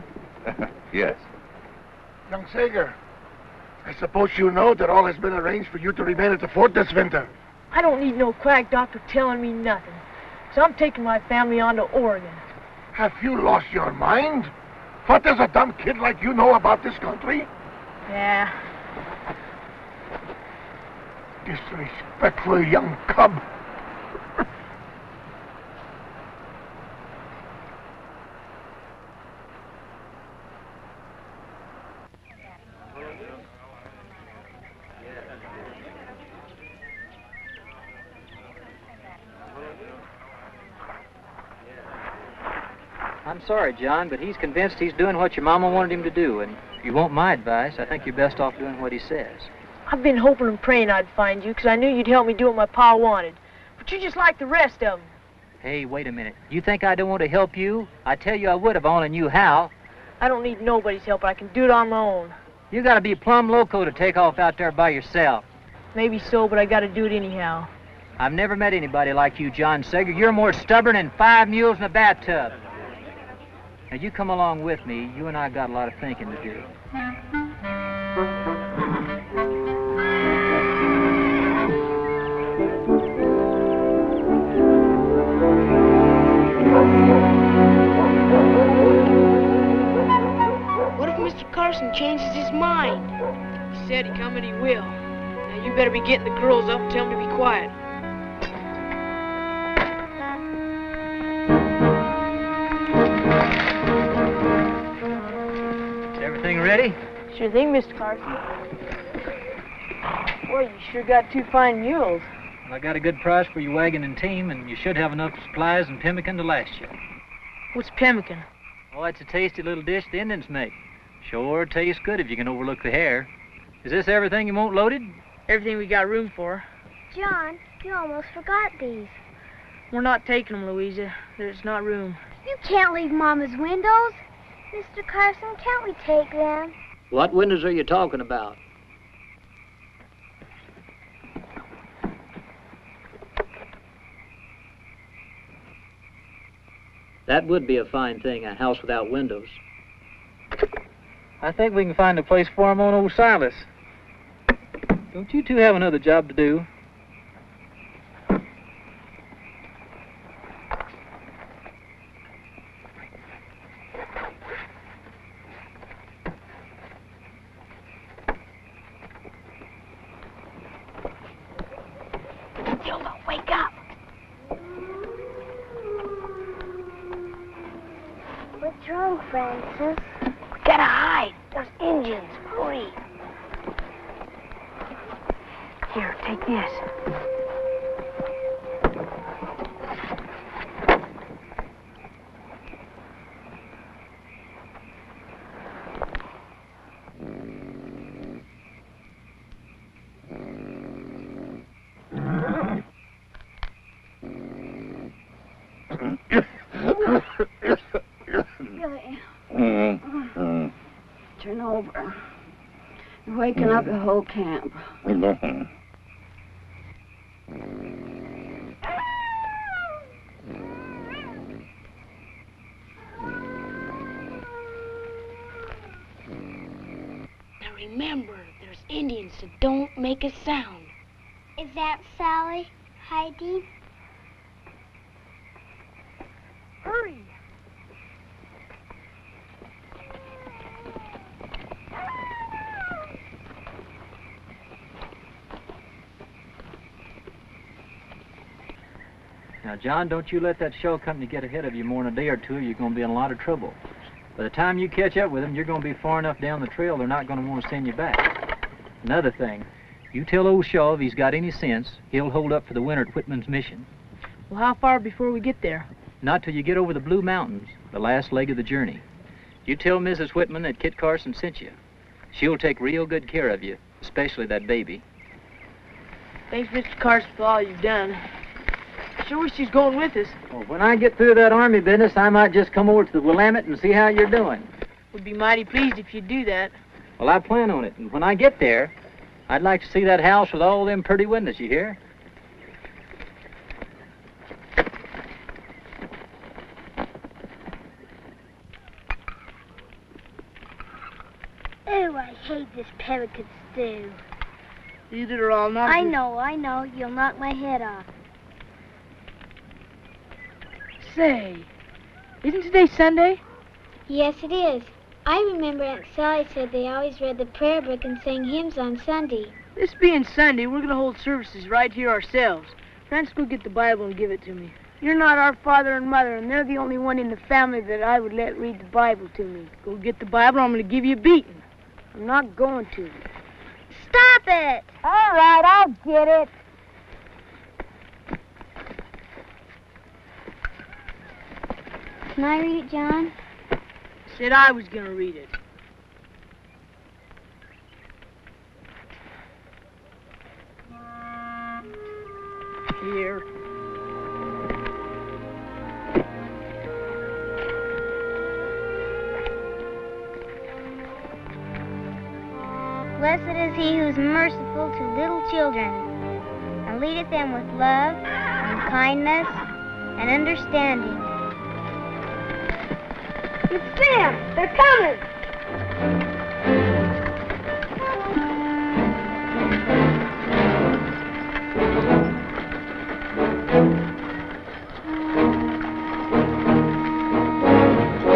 Yes. Young Sager, I suppose you know that all has been arranged for you to remain at the fort this winter. I don't need no quack doctor telling me nothing. So I'm taking my family on to Oregon. Have you lost your mind? What does a dumb kid like you know about this country? Yeah. Disrespectful young cub. I'm sorry, John, but he's convinced he's doing what your mama wanted him to do, and if you want my advice, I think you're best off doing what he says. I've been hoping and praying I'd find you, because I knew you'd help me do what my pa wanted. But you're just like the rest of them. Hey, wait a minute. You think I don't want to help you? I tell you I would if I only knew how. I don't need nobody's help. I can do it on my own. You gotta be plumb loco to take off out there by yourself. Maybe so, but I gotta do it anyhow. I've never met anybody like you, John Sager. You're more stubborn than 5 mules in a bathtub. Now, you come along with me. You and I got a lot of thinking to do. What if Mr. Carson changes his mind? He said he'd come and he will. Now, you better be getting the girls up and tell them to be quiet. Everything ready? Sure thing, Mr. Carson. Boy, you sure got 2 fine mules. Well, I got a good price for your wagon and team, and you should have enough supplies and pemmican to last you. What's pemmican? Oh, it's a tasty little dish the Indians make. Sure tastes good if you can overlook the hair. Is this everything you want loaded? Everything we got room for. John, you almost forgot these. We're not taking them, Louisa. There's not room. You can't leave Mama's windows. Mr. Carson, can't we take them? What windows are you talking about? That would be a fine thing, a house without windows. I think we can find a place for him on old Silas. Don't you two have another job to do? Matilda, wake up. Francis. We gotta hide. Those Indians. Hurry. Here, take this. Turn over. You're waking up the whole camp. Now remember, there's Indians, so don't make a sound. Is that Sally hiding? Hurry. Now, John, don't you let that show company get ahead of you more than a day or two, or you're going to be in a lot of trouble. By the time you catch up with them, you're going to be far enough down the trail, they're not going to want to send you back. Another thing, you tell old Shaw if he's got any sense, he'll hold up for the winter at Whitman's mission. Well, how far before we get there? Not till you get over the Blue Mountains, the last leg of the journey. You tell Mrs. Whitman that Kit Carson sent you. She'll take real good care of you, especially that baby. Thanks, Mr. Carson, for all you've done. Sure wish she's going with us. Well, when I get through that army business, I might just come over to the Willamette and see how you're doing. Would be mighty pleased if you'd do that. Well, I plan on it, and when I get there, I'd like to see that house with all them pretty windows, you hear? Oh, I hate this pelican stew. These are all not. I know. You'll knock my head off. Say, isn't today Sunday? Yes, it is. I remember Aunt Sally said they always read the prayer book and sang hymns on Sunday. This being Sunday, we're going to hold services right here ourselves. Francis, go get the Bible and give it to me. You're not our father and mother, and they're the only one in the family that I would let read the Bible to me. Go get the Bible, or I'm going to give you a beating. I'm not going to. Stop it! All right, I'll get it. Can I read it, John? Said I was going to read it. Here. Blessed is he who is merciful to little children, and leadeth them with love, and kindness, and understanding. It's them! They're coming!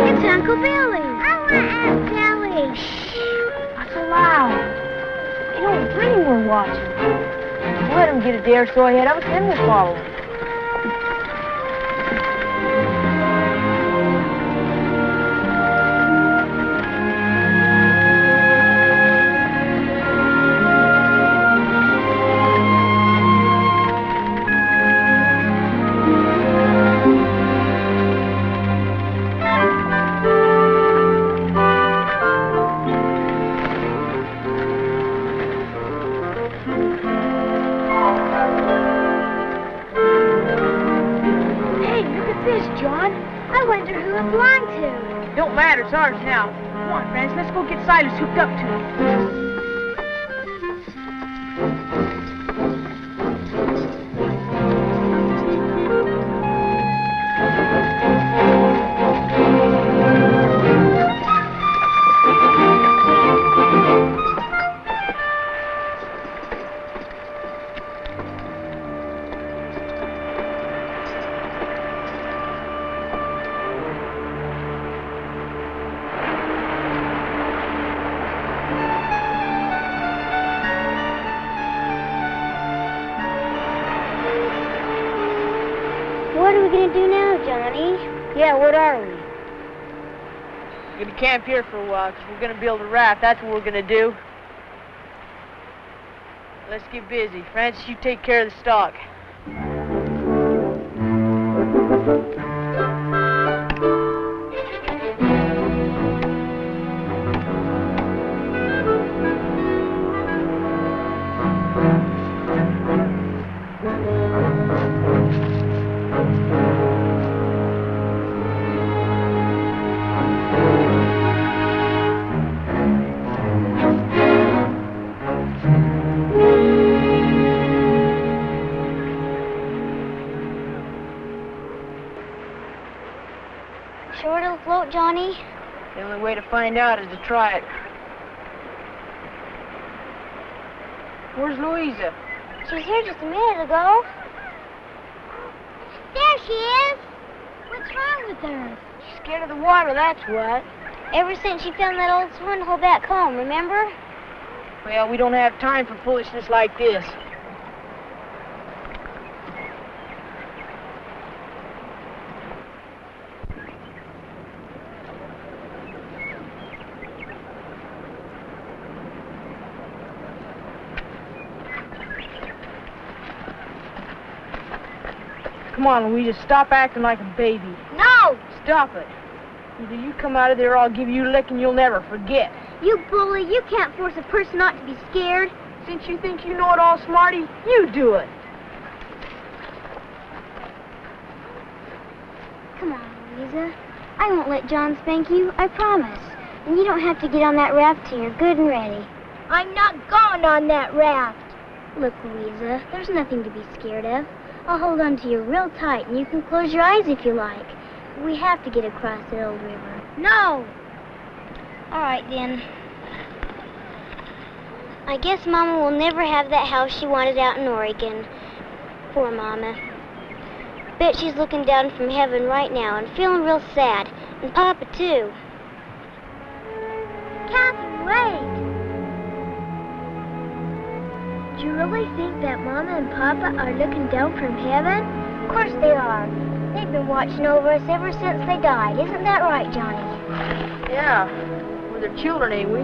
It's Uncle Billy! I want Aunt Sally! Shh! Not so loud. They don't dream we're watching. Let them get a day or so ahead of us, then we'll follow them. Don't matter, it's ours now. Come on, friends, let's go get Silas hooked up to it. What are we going to do now, Johnny? Yeah, what are we? We're gonna camp here for a while, because we're gonna build a raft. That's what we're gonna do. Let's get busy. Francis, you take care of the stock. Sure it'll float, Johnny? The only way to find out is to try it. Where's Louisa? She was here just a minute ago. There she is! What's wrong with her? She's scared of the water, that's what. Ever since she found that old swimming hole back home, remember? Well, we don't have time for foolishness like this. Come on, Louisa, stop acting like a baby. No! Stop it. Either you come out of there or I'll give you a licking you'll never forget. You bully, you can't force a person not to be scared. Since you think you know it all, Smarty, you do it. Come on, Louisa. I won't let John spank you, I promise. And you don't have to get on that raft till you're good and ready. I'm not going on that raft. Look, Louisa, there's nothing to be scared of. I'll hold on to you real tight, and you can close your eyes if you like. We have to get across the old river. No! All right, then. I guess Mama will never have that house she wanted out in Oregon. Poor Mama. Bet she's looking down from heaven right now and feeling real sad. And Papa, too. Catherine, wait! Do you really think that Mama and Papa are looking down from heaven? Of course they are. They've been watching over us ever since they died. Isn't that right, Johnny? Yeah, we're their children, ain't we?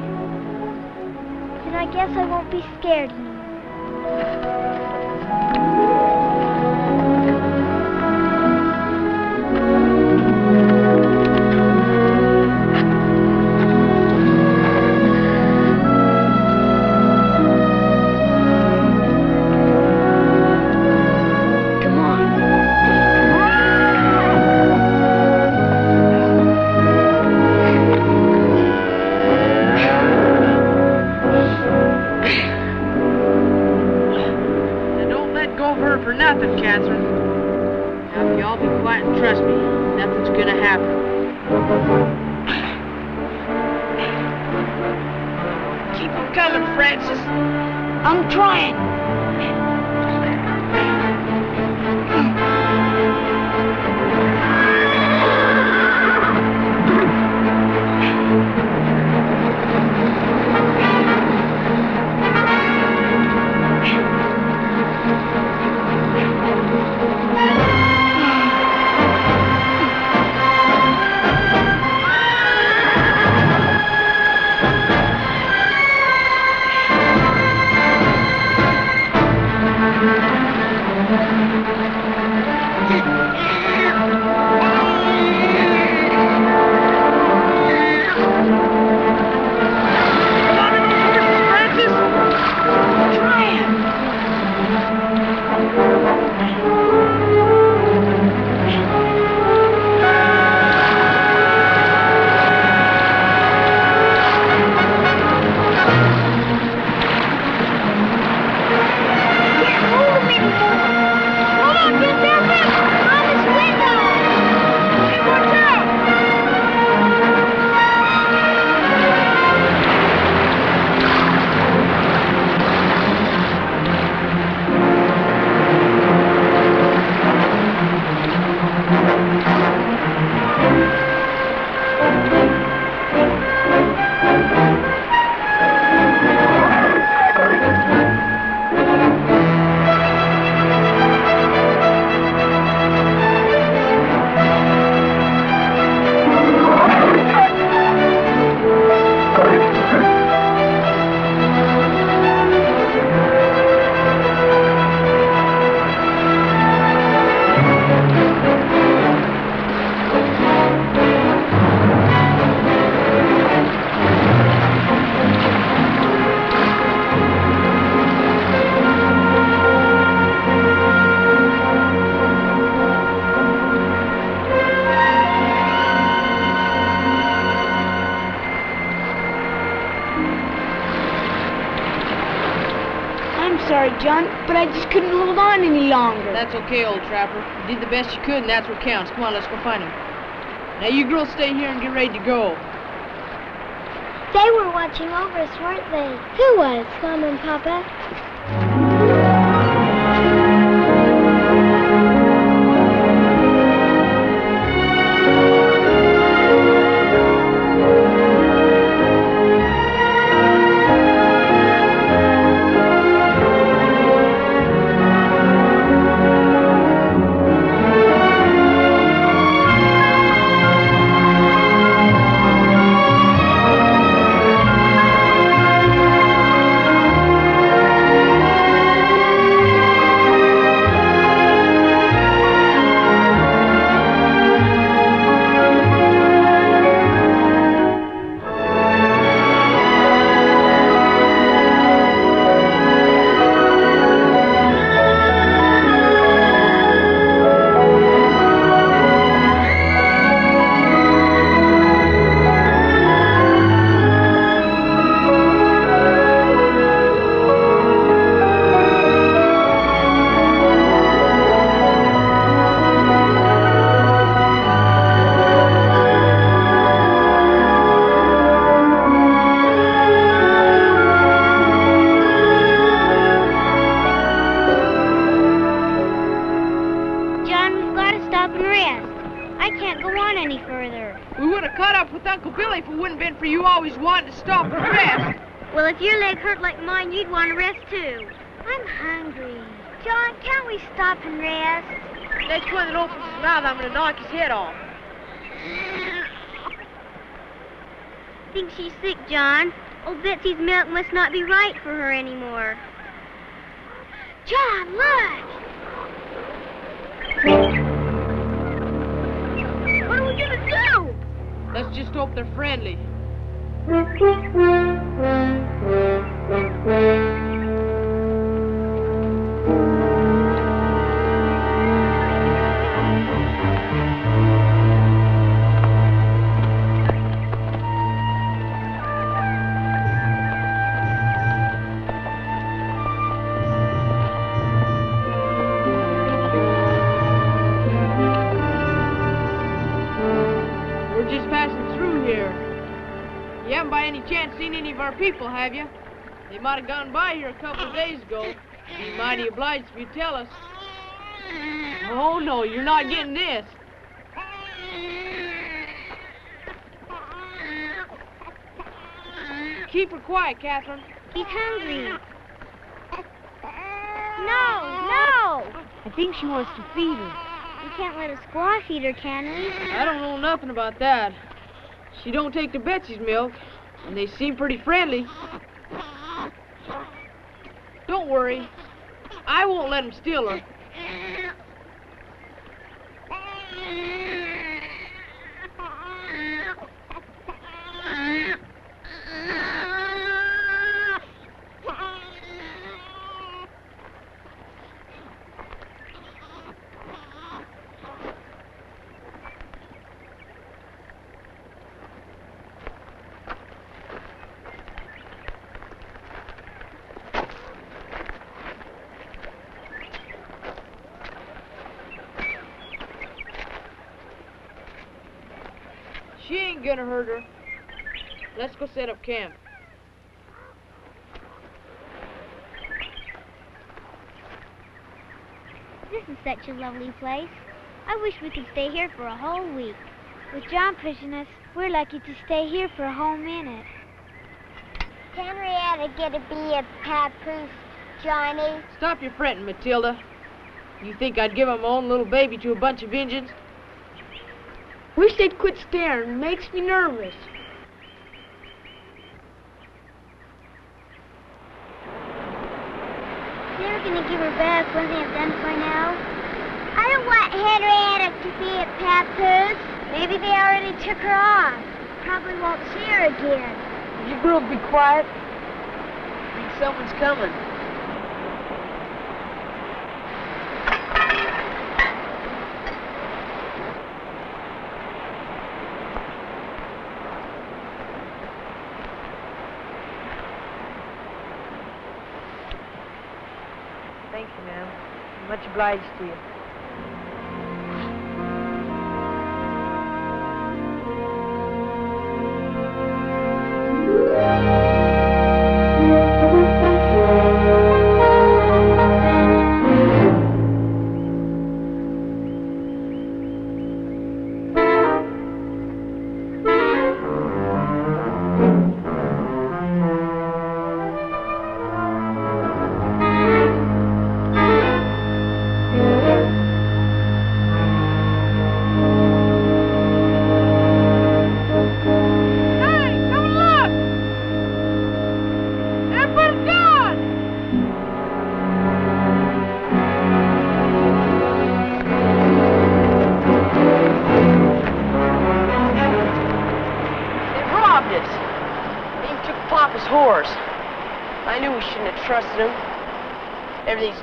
Then I guess I won't be scared anymore. Nothing, Catherine. Now, if you all be quiet and trust me, nothing's gonna happen. Keep them coming, Francis. I'm trying. sorry, John, but I just couldn't hold on any longer. That's okay, old trapper. You did the best you could, and that's what counts. Come on, let's go find him. Now, you girls stay here and get ready to go. They were watching over us, weren't they? Who was? Mama and Papa. Well, if your leg hurt like mine, you'd want to rest too. I'm hungry. John, can't we stop and rest? Next one that opens his mouth, I'm going to knock his head off. Think she's sick, John. Old Betsy's milk must not be right for her anymore. John, look! What are we going to do? Let's just hope they're friendly. We're just passing through here. You haven't by any chance seen any of our people, have you? They might have gone by here a couple of days ago. Be mighty obliged if you tell us. Oh, no, you're not getting this. Keep her quiet, Catherine. He's hungry. No! I think she wants to feed her. We can't let a squaw feed her, can we? I don't know nothing about that. She don't take to Betsy's milk, and they seem pretty friendly. Don't worry. I won't let them steal her. She ain't gonna hurt her. Let's go set up camp. This is such a lovely place. I wish we could stay here for a whole week. With John pushing us, we're lucky to stay here for a whole minute. Henrietta get to be a papoose, Johnny. Stop your fretting, Matilda. You think I'd give up my own little baby to a bunch of Injuns? Wish they'd quit staring. Makes me nervous. They're gonna give her back when they have done it by now. I don't want Henrietta to be a papoose. Maybe they already took her off. Probably won't see her again. You girls be quiet. I think someone's coming. Thank you, ma'am. Much obliged to you.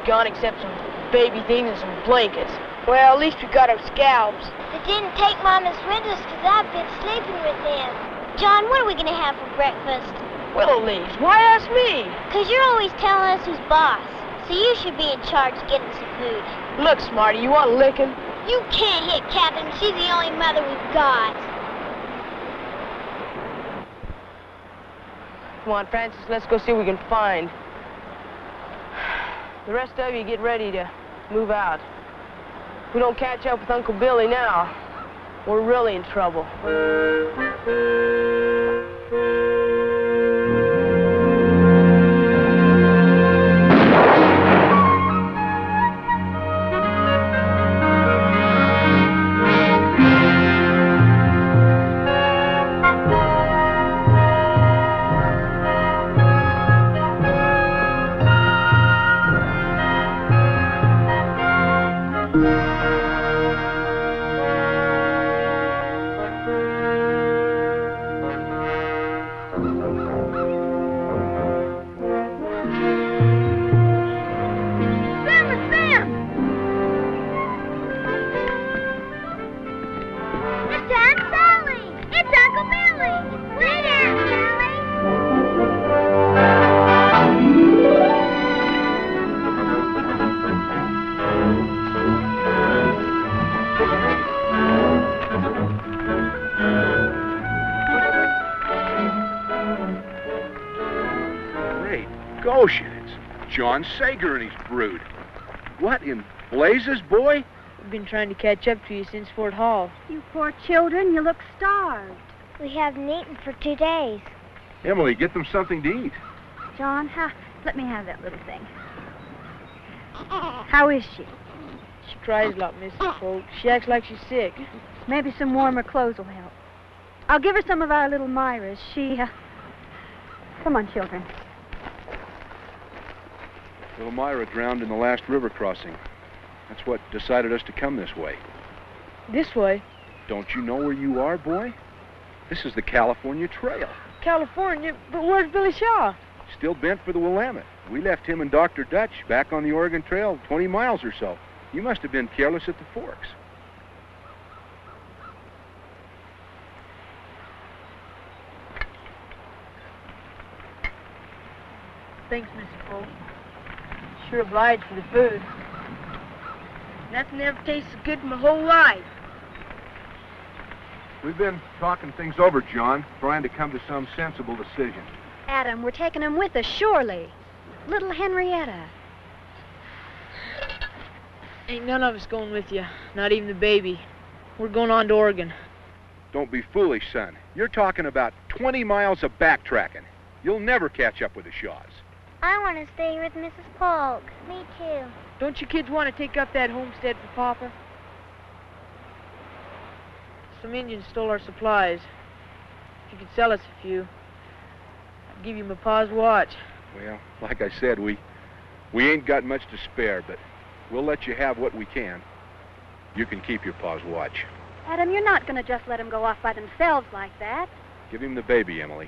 Gone except some baby things and some blankets. Well, at least we got our scalps. They didn't take Mama's windows because I've been sleeping with them. John, what are we going to have for breakfast? Willow leaves. Why ask me? Because you're always telling us who's boss. So you should be in charge of getting some food. Look, Smarty, you want a licking? You can't hit Catherine. She's the only mother we've got. Come on, Francis, let's go see what we can find. The rest of you get ready to move out. If we don't catch up with Uncle Billy now, we're really in trouble. John Sager and his brood. What in blazes, boy? We've been trying to catch up to you since Fort Hall. You poor children, you look starved. We haven't eaten for 2 days. Emily, get them something to eat. John, let me have that little thing. How is she? She cries a lot, Mrs. Folk. She acts like she's sick. Maybe some warmer clothes will help. I'll give her some of our little Myra's. Come on, children. Little Myra drowned in the last river crossing. That's what decided us to come this way. This way? Don't you know where you are, boy? This is the California Trail. California? But where's Billy Shaw? Still bent for the Willamette. We left him and Dr. Dutch back on the Oregon Trail 20 miles or so. You must have been careless at the forks. Thanks, Mrs. Folk. Sure obliged for the food. Nothing ever tastes so good in my whole life. We've been talking things over, John, trying to come to some sensible decision. Adam, we're taking him with us, surely. Little Henrietta. Ain't none of us going with you, not even the baby. We're going on to Oregon. Don't be foolish, son. You're talking about 20 miles of backtracking. You'll never catch up with the Shaws. I want to stay with Mrs. Polk. Me too. Don't you kids want to take up that homestead for Papa? Some Indians stole our supplies. If you could sell us a few, I'd give you my pa's watch. Well, like I said, we ain't got much to spare, but we'll let you have what we can. You can keep your pa's watch. Adam, you're not going to just let them go off by themselves like that. Give him the baby, Emily.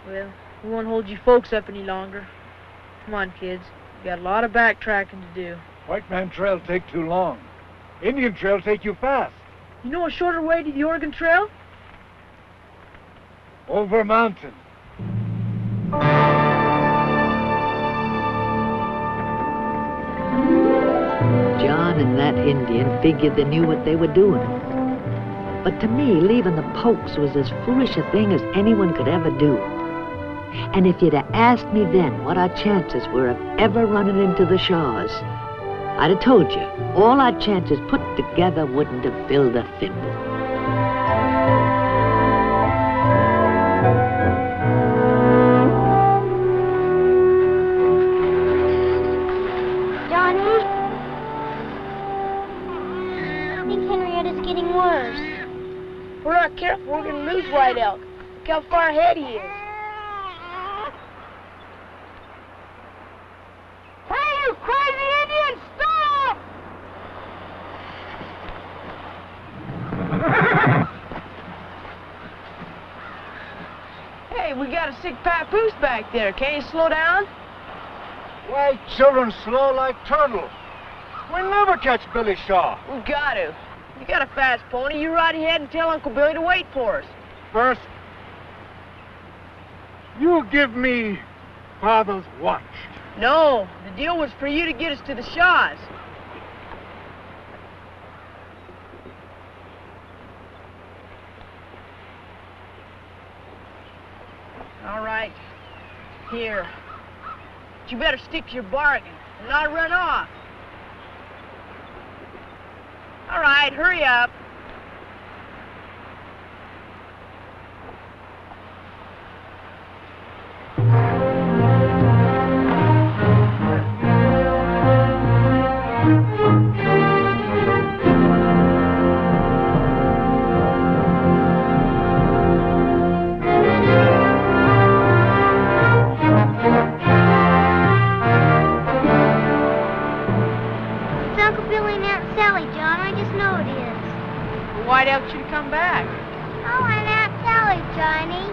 Well, we won't hold you folks up any longer. Come on, kids. We got a lot of backtracking to do. White Man Trail take too long. Indian trail take you fast. You know a shorter way to the Oregon Trail? Over mountain. John and that Indian figured they knew what they were doing. But to me, leaving the Pokes was as foolish a thing as anyone could ever do. And if you'd have asked me then what our chances were of ever running into the Shaws, I'd have told you all our chances put together wouldn't have filled a thimble. Johnny? I think Henrietta's getting worse. If we're not careful, we're going to lose White Elk. Look how far ahead he is. Hey, you crazy Indian, stop! Hey, we got a sick papoose back there. Can't you slow down? Why, children slow like turtles. We'll never catch Billy Shaw. We got to. You got a fast pony. You ride ahead and tell Uncle Billy to wait for us. First, you give me Father's watch. No, the deal was for you to get us to the Shaws. All right. Here. But you better stick to your bargain and not run off. All right, hurry up. It's Uncle Billy and Aunt Sally, John. I just know it is. Well, why'd Elk you to come back? Oh, and Aunt Sally, Johnny.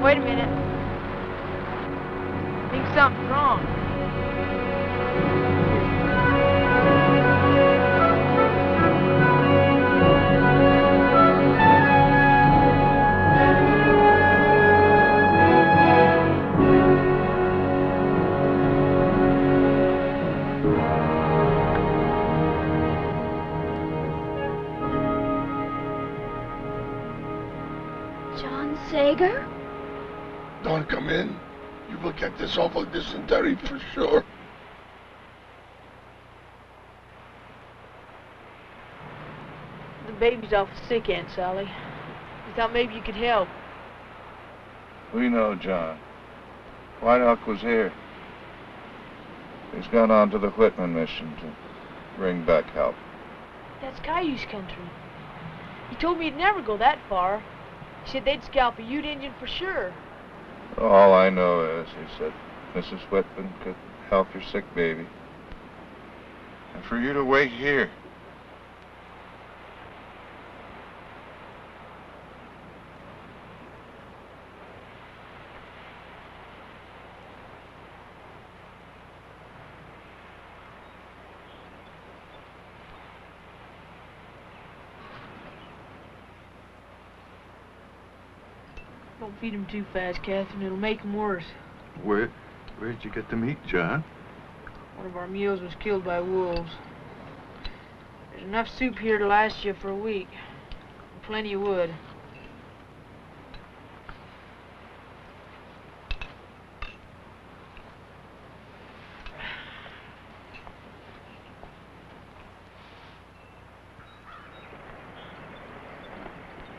Wait a minute. I think something's wrong. John Sager? Don't come in. You will get this awful dysentery for sure. The baby's awful sick, Aunt Sally. We thought maybe you could help. We know, John. White Elk was here. He's gone on to the Whitman mission to bring back help. That's Cayuse country. He told me he'd never go that far. He said they'd scalp a Ute Indian for sure. All I know is, he said, Mrs. Whitman could help your sick baby. And for you to wait here. Don't feed him too fast, Catherine. It'll make him worse. Where'd you get the meat, John? One of our mules was killed by wolves. There's enough soup here to last you for a week. Plenty of wood.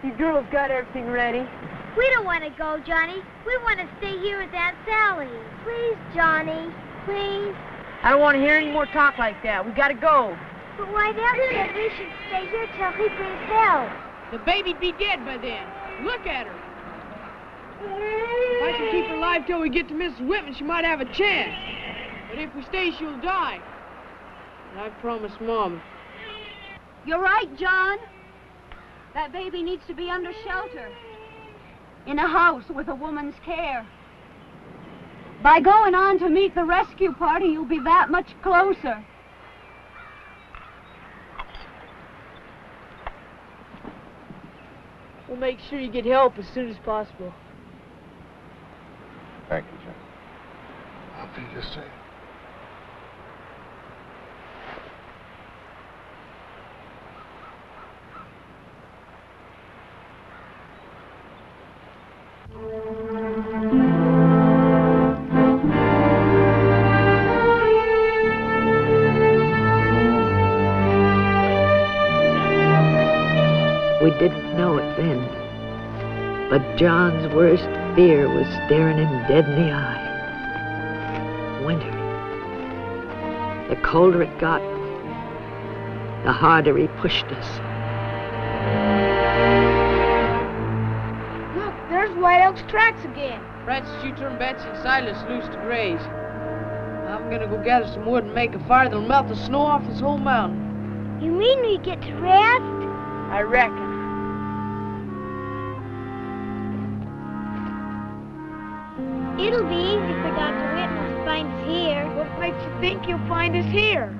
You girls got everything ready? We don't want to go, Johnny. We want to stay here with Aunt Sally. Please, Johnny. Please. I don't want to hear any more talk like that. We gotta go. But White Elk said we should stay here till he brings help. The baby'd be dead by then. Look at her. If I can keep her alive till we get to Mrs. Whitman, she might have a chance. But if we stay, she'll die. And I promised Mom. You're right, John. That baby needs to be under shelter. In a house with a woman's care. By going on to meet the rescue party, you'll be that much closer. We'll make sure you get help as soon as possible. Thank you, Jim. I'll be just saying. We didn't know it then, but John's worst fear was staring him dead in the eye. Winter. The colder it got, the harder he pushed us. Look, there's White Elk's tracks again. Francis, you turn Betsy and Silas loose to graze. I'm gonna go gather some wood and make a fire that'll melt the snow off this whole mountain. You mean we get to rest? I reckon. It'll be easy for Dr. Whitman to find us here. What makes you think he'll find us here?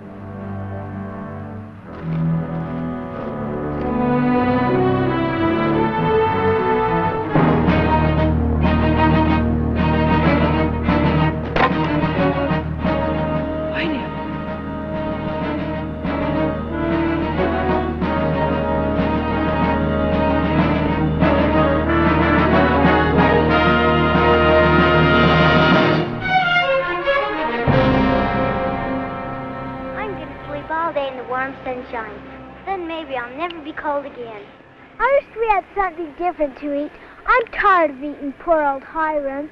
Sunshine. Then maybe I'll never be cold again. I wish we had something different to eat. I'm tired of eating poor old Hiram.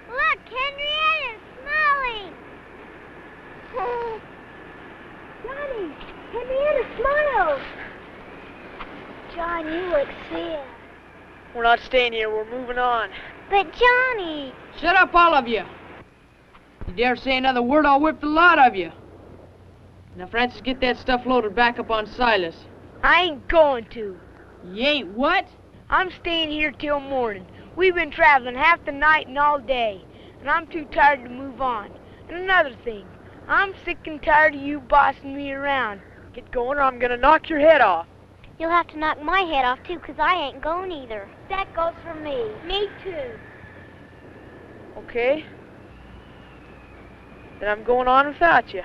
Look, Henrietta's smiling. Johnny, Henrietta smiled. John, you look sad. We're not staying here. We're moving on. But Johnny. Shut up, all of you. You dare say another word, I'll whip the lot of you. Now, Francis, get that stuff loaded back up on Silas. I ain't going to. You ain't what? I'm staying here till morning. We've been traveling half the night and all day, and I'm too tired to move on. And another thing, I'm sick and tired of you bossing me around. Get going or I'm gonna knock your head off. You'll have to knock my head off, too, 'cause I ain't going either. That goes for me. Me, too. Okay. Then I'm going on without you.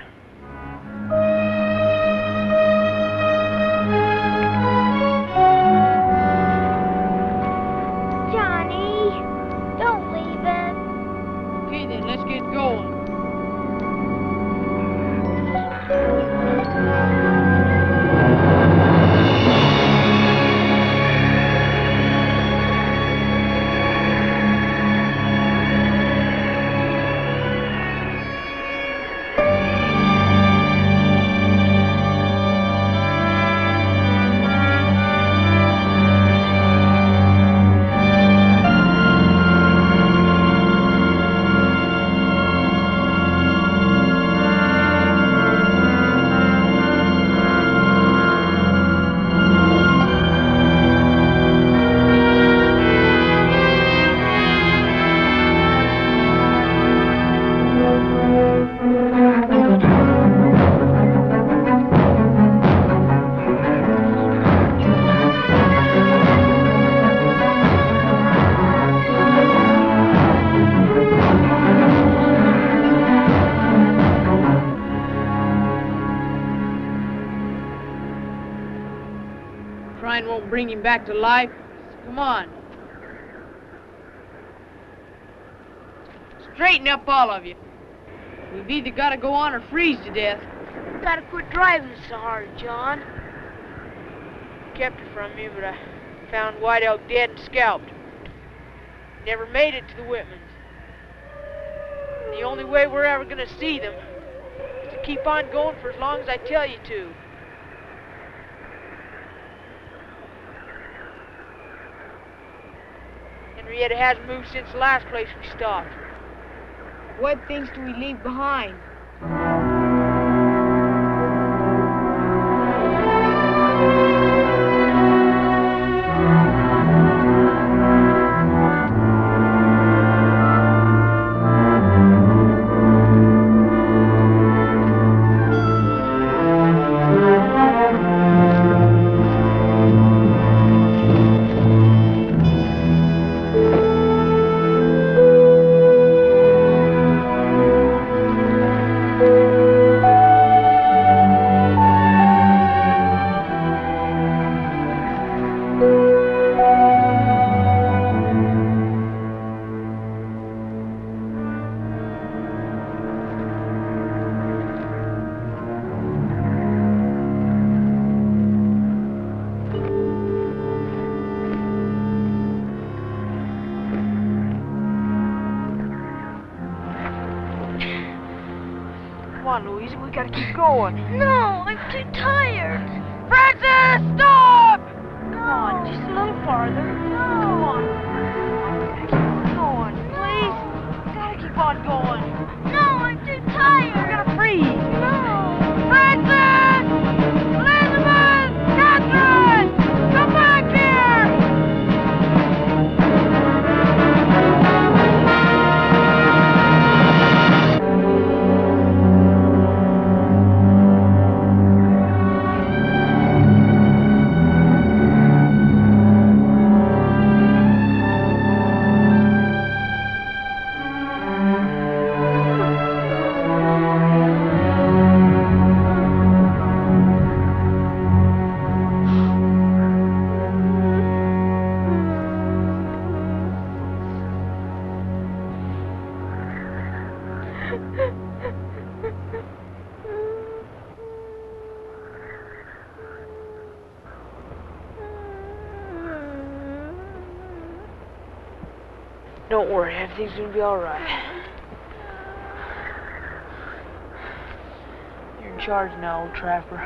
Johnny, don't leave us. Okay, then, let's get going. Crying won't bring him back to life. Come on. Straighten up, all of you. We've either got to go on or freeze to death. Gotta quit driving so hard, John. Kept it from you, but I found White Elk dead and scalped. Never made it to the Whitmans. The only way we're ever gonna see them is to keep on going for as long as I tell you to. Henrietta hasn't moved since the last place we stopped. What things do we leave behind? Come on, Louisa, we gotta keep going. No, I'm too tired. Francis, stop! Come on, just a little farther. Come on. Keep on going, please. Gotta keep on going. No, I'm too tired. We're gonna freeze. No. Francis! Elizabeth! Catherine! Come back here! Don't worry, everything's gonna be all right. You're in charge now, old trapper.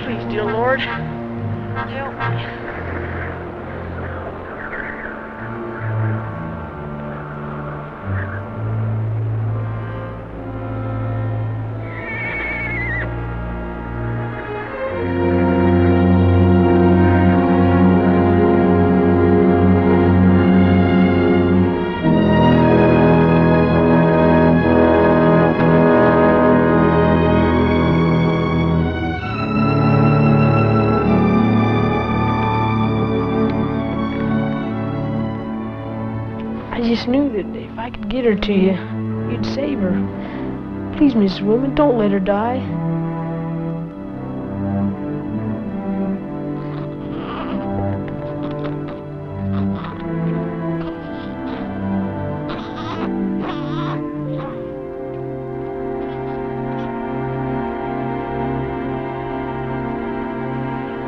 Please, dear Lord, help me. I just knew that if I could get her to you, you'd save her. Please, Mrs. Whitman, don't let her die.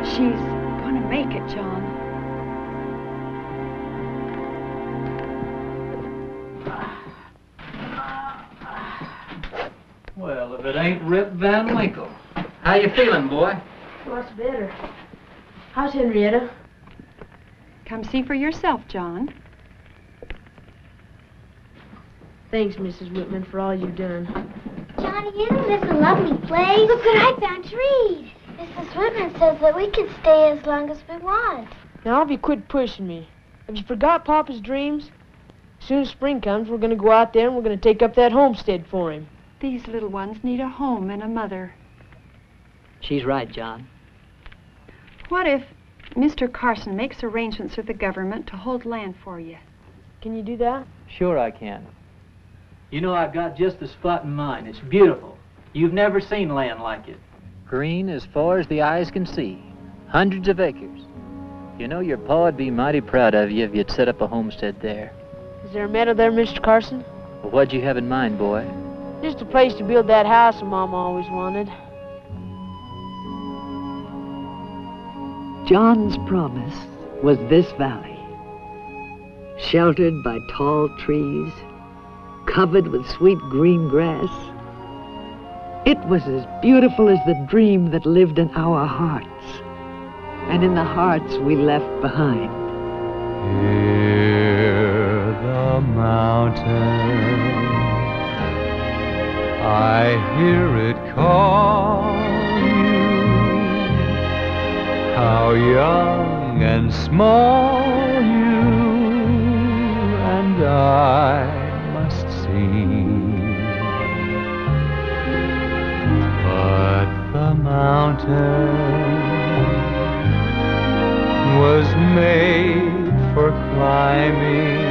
She's gonna make it, John. Well, if it ain't Rip Van Winkle. How you feeling, boy? What's better? How's Henrietta? Come see for yourself, John. Thanks, Mrs. Whitman, for all you've done. Johnny, isn't this a lovely place? Look what I found to read. Mrs. Whitman says that we can stay as long as we want. Now, if you quit pushing me. Have you forgot Papa's dreams? As soon as spring comes, we're going to go out there and we're going to take up that homestead for him. These little ones need a home and a mother. She's right, John. What if Mr. Carson makes arrangements with the government to hold land for you? Can you do that? Sure I can. You know, I've got just the spot in mind. It's beautiful. You've never seen land like it. Green as far as the eyes can see. Hundreds of acres. You know, your pa would be mighty proud of you if you'd set up a homestead there. Is there a meadow there, Mr. Carson? Well, what'd you have in mind, boy? Just a place to build that house Mom always wanted. John's promise was this valley, sheltered by tall trees, covered with sweet green grass. It was as beautiful as the dream that lived in our hearts, and in the hearts we left behind. Hear the mountain, I hear it call you. How young and small you and I must seem. But the mountain was made for climbing.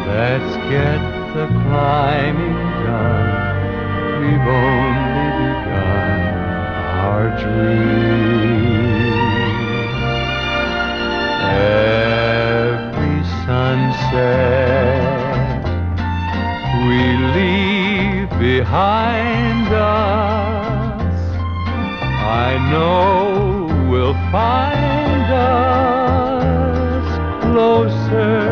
Let's get the climbing done. We've only begun our dream. Every sunset we leave behind us, I know will find us closer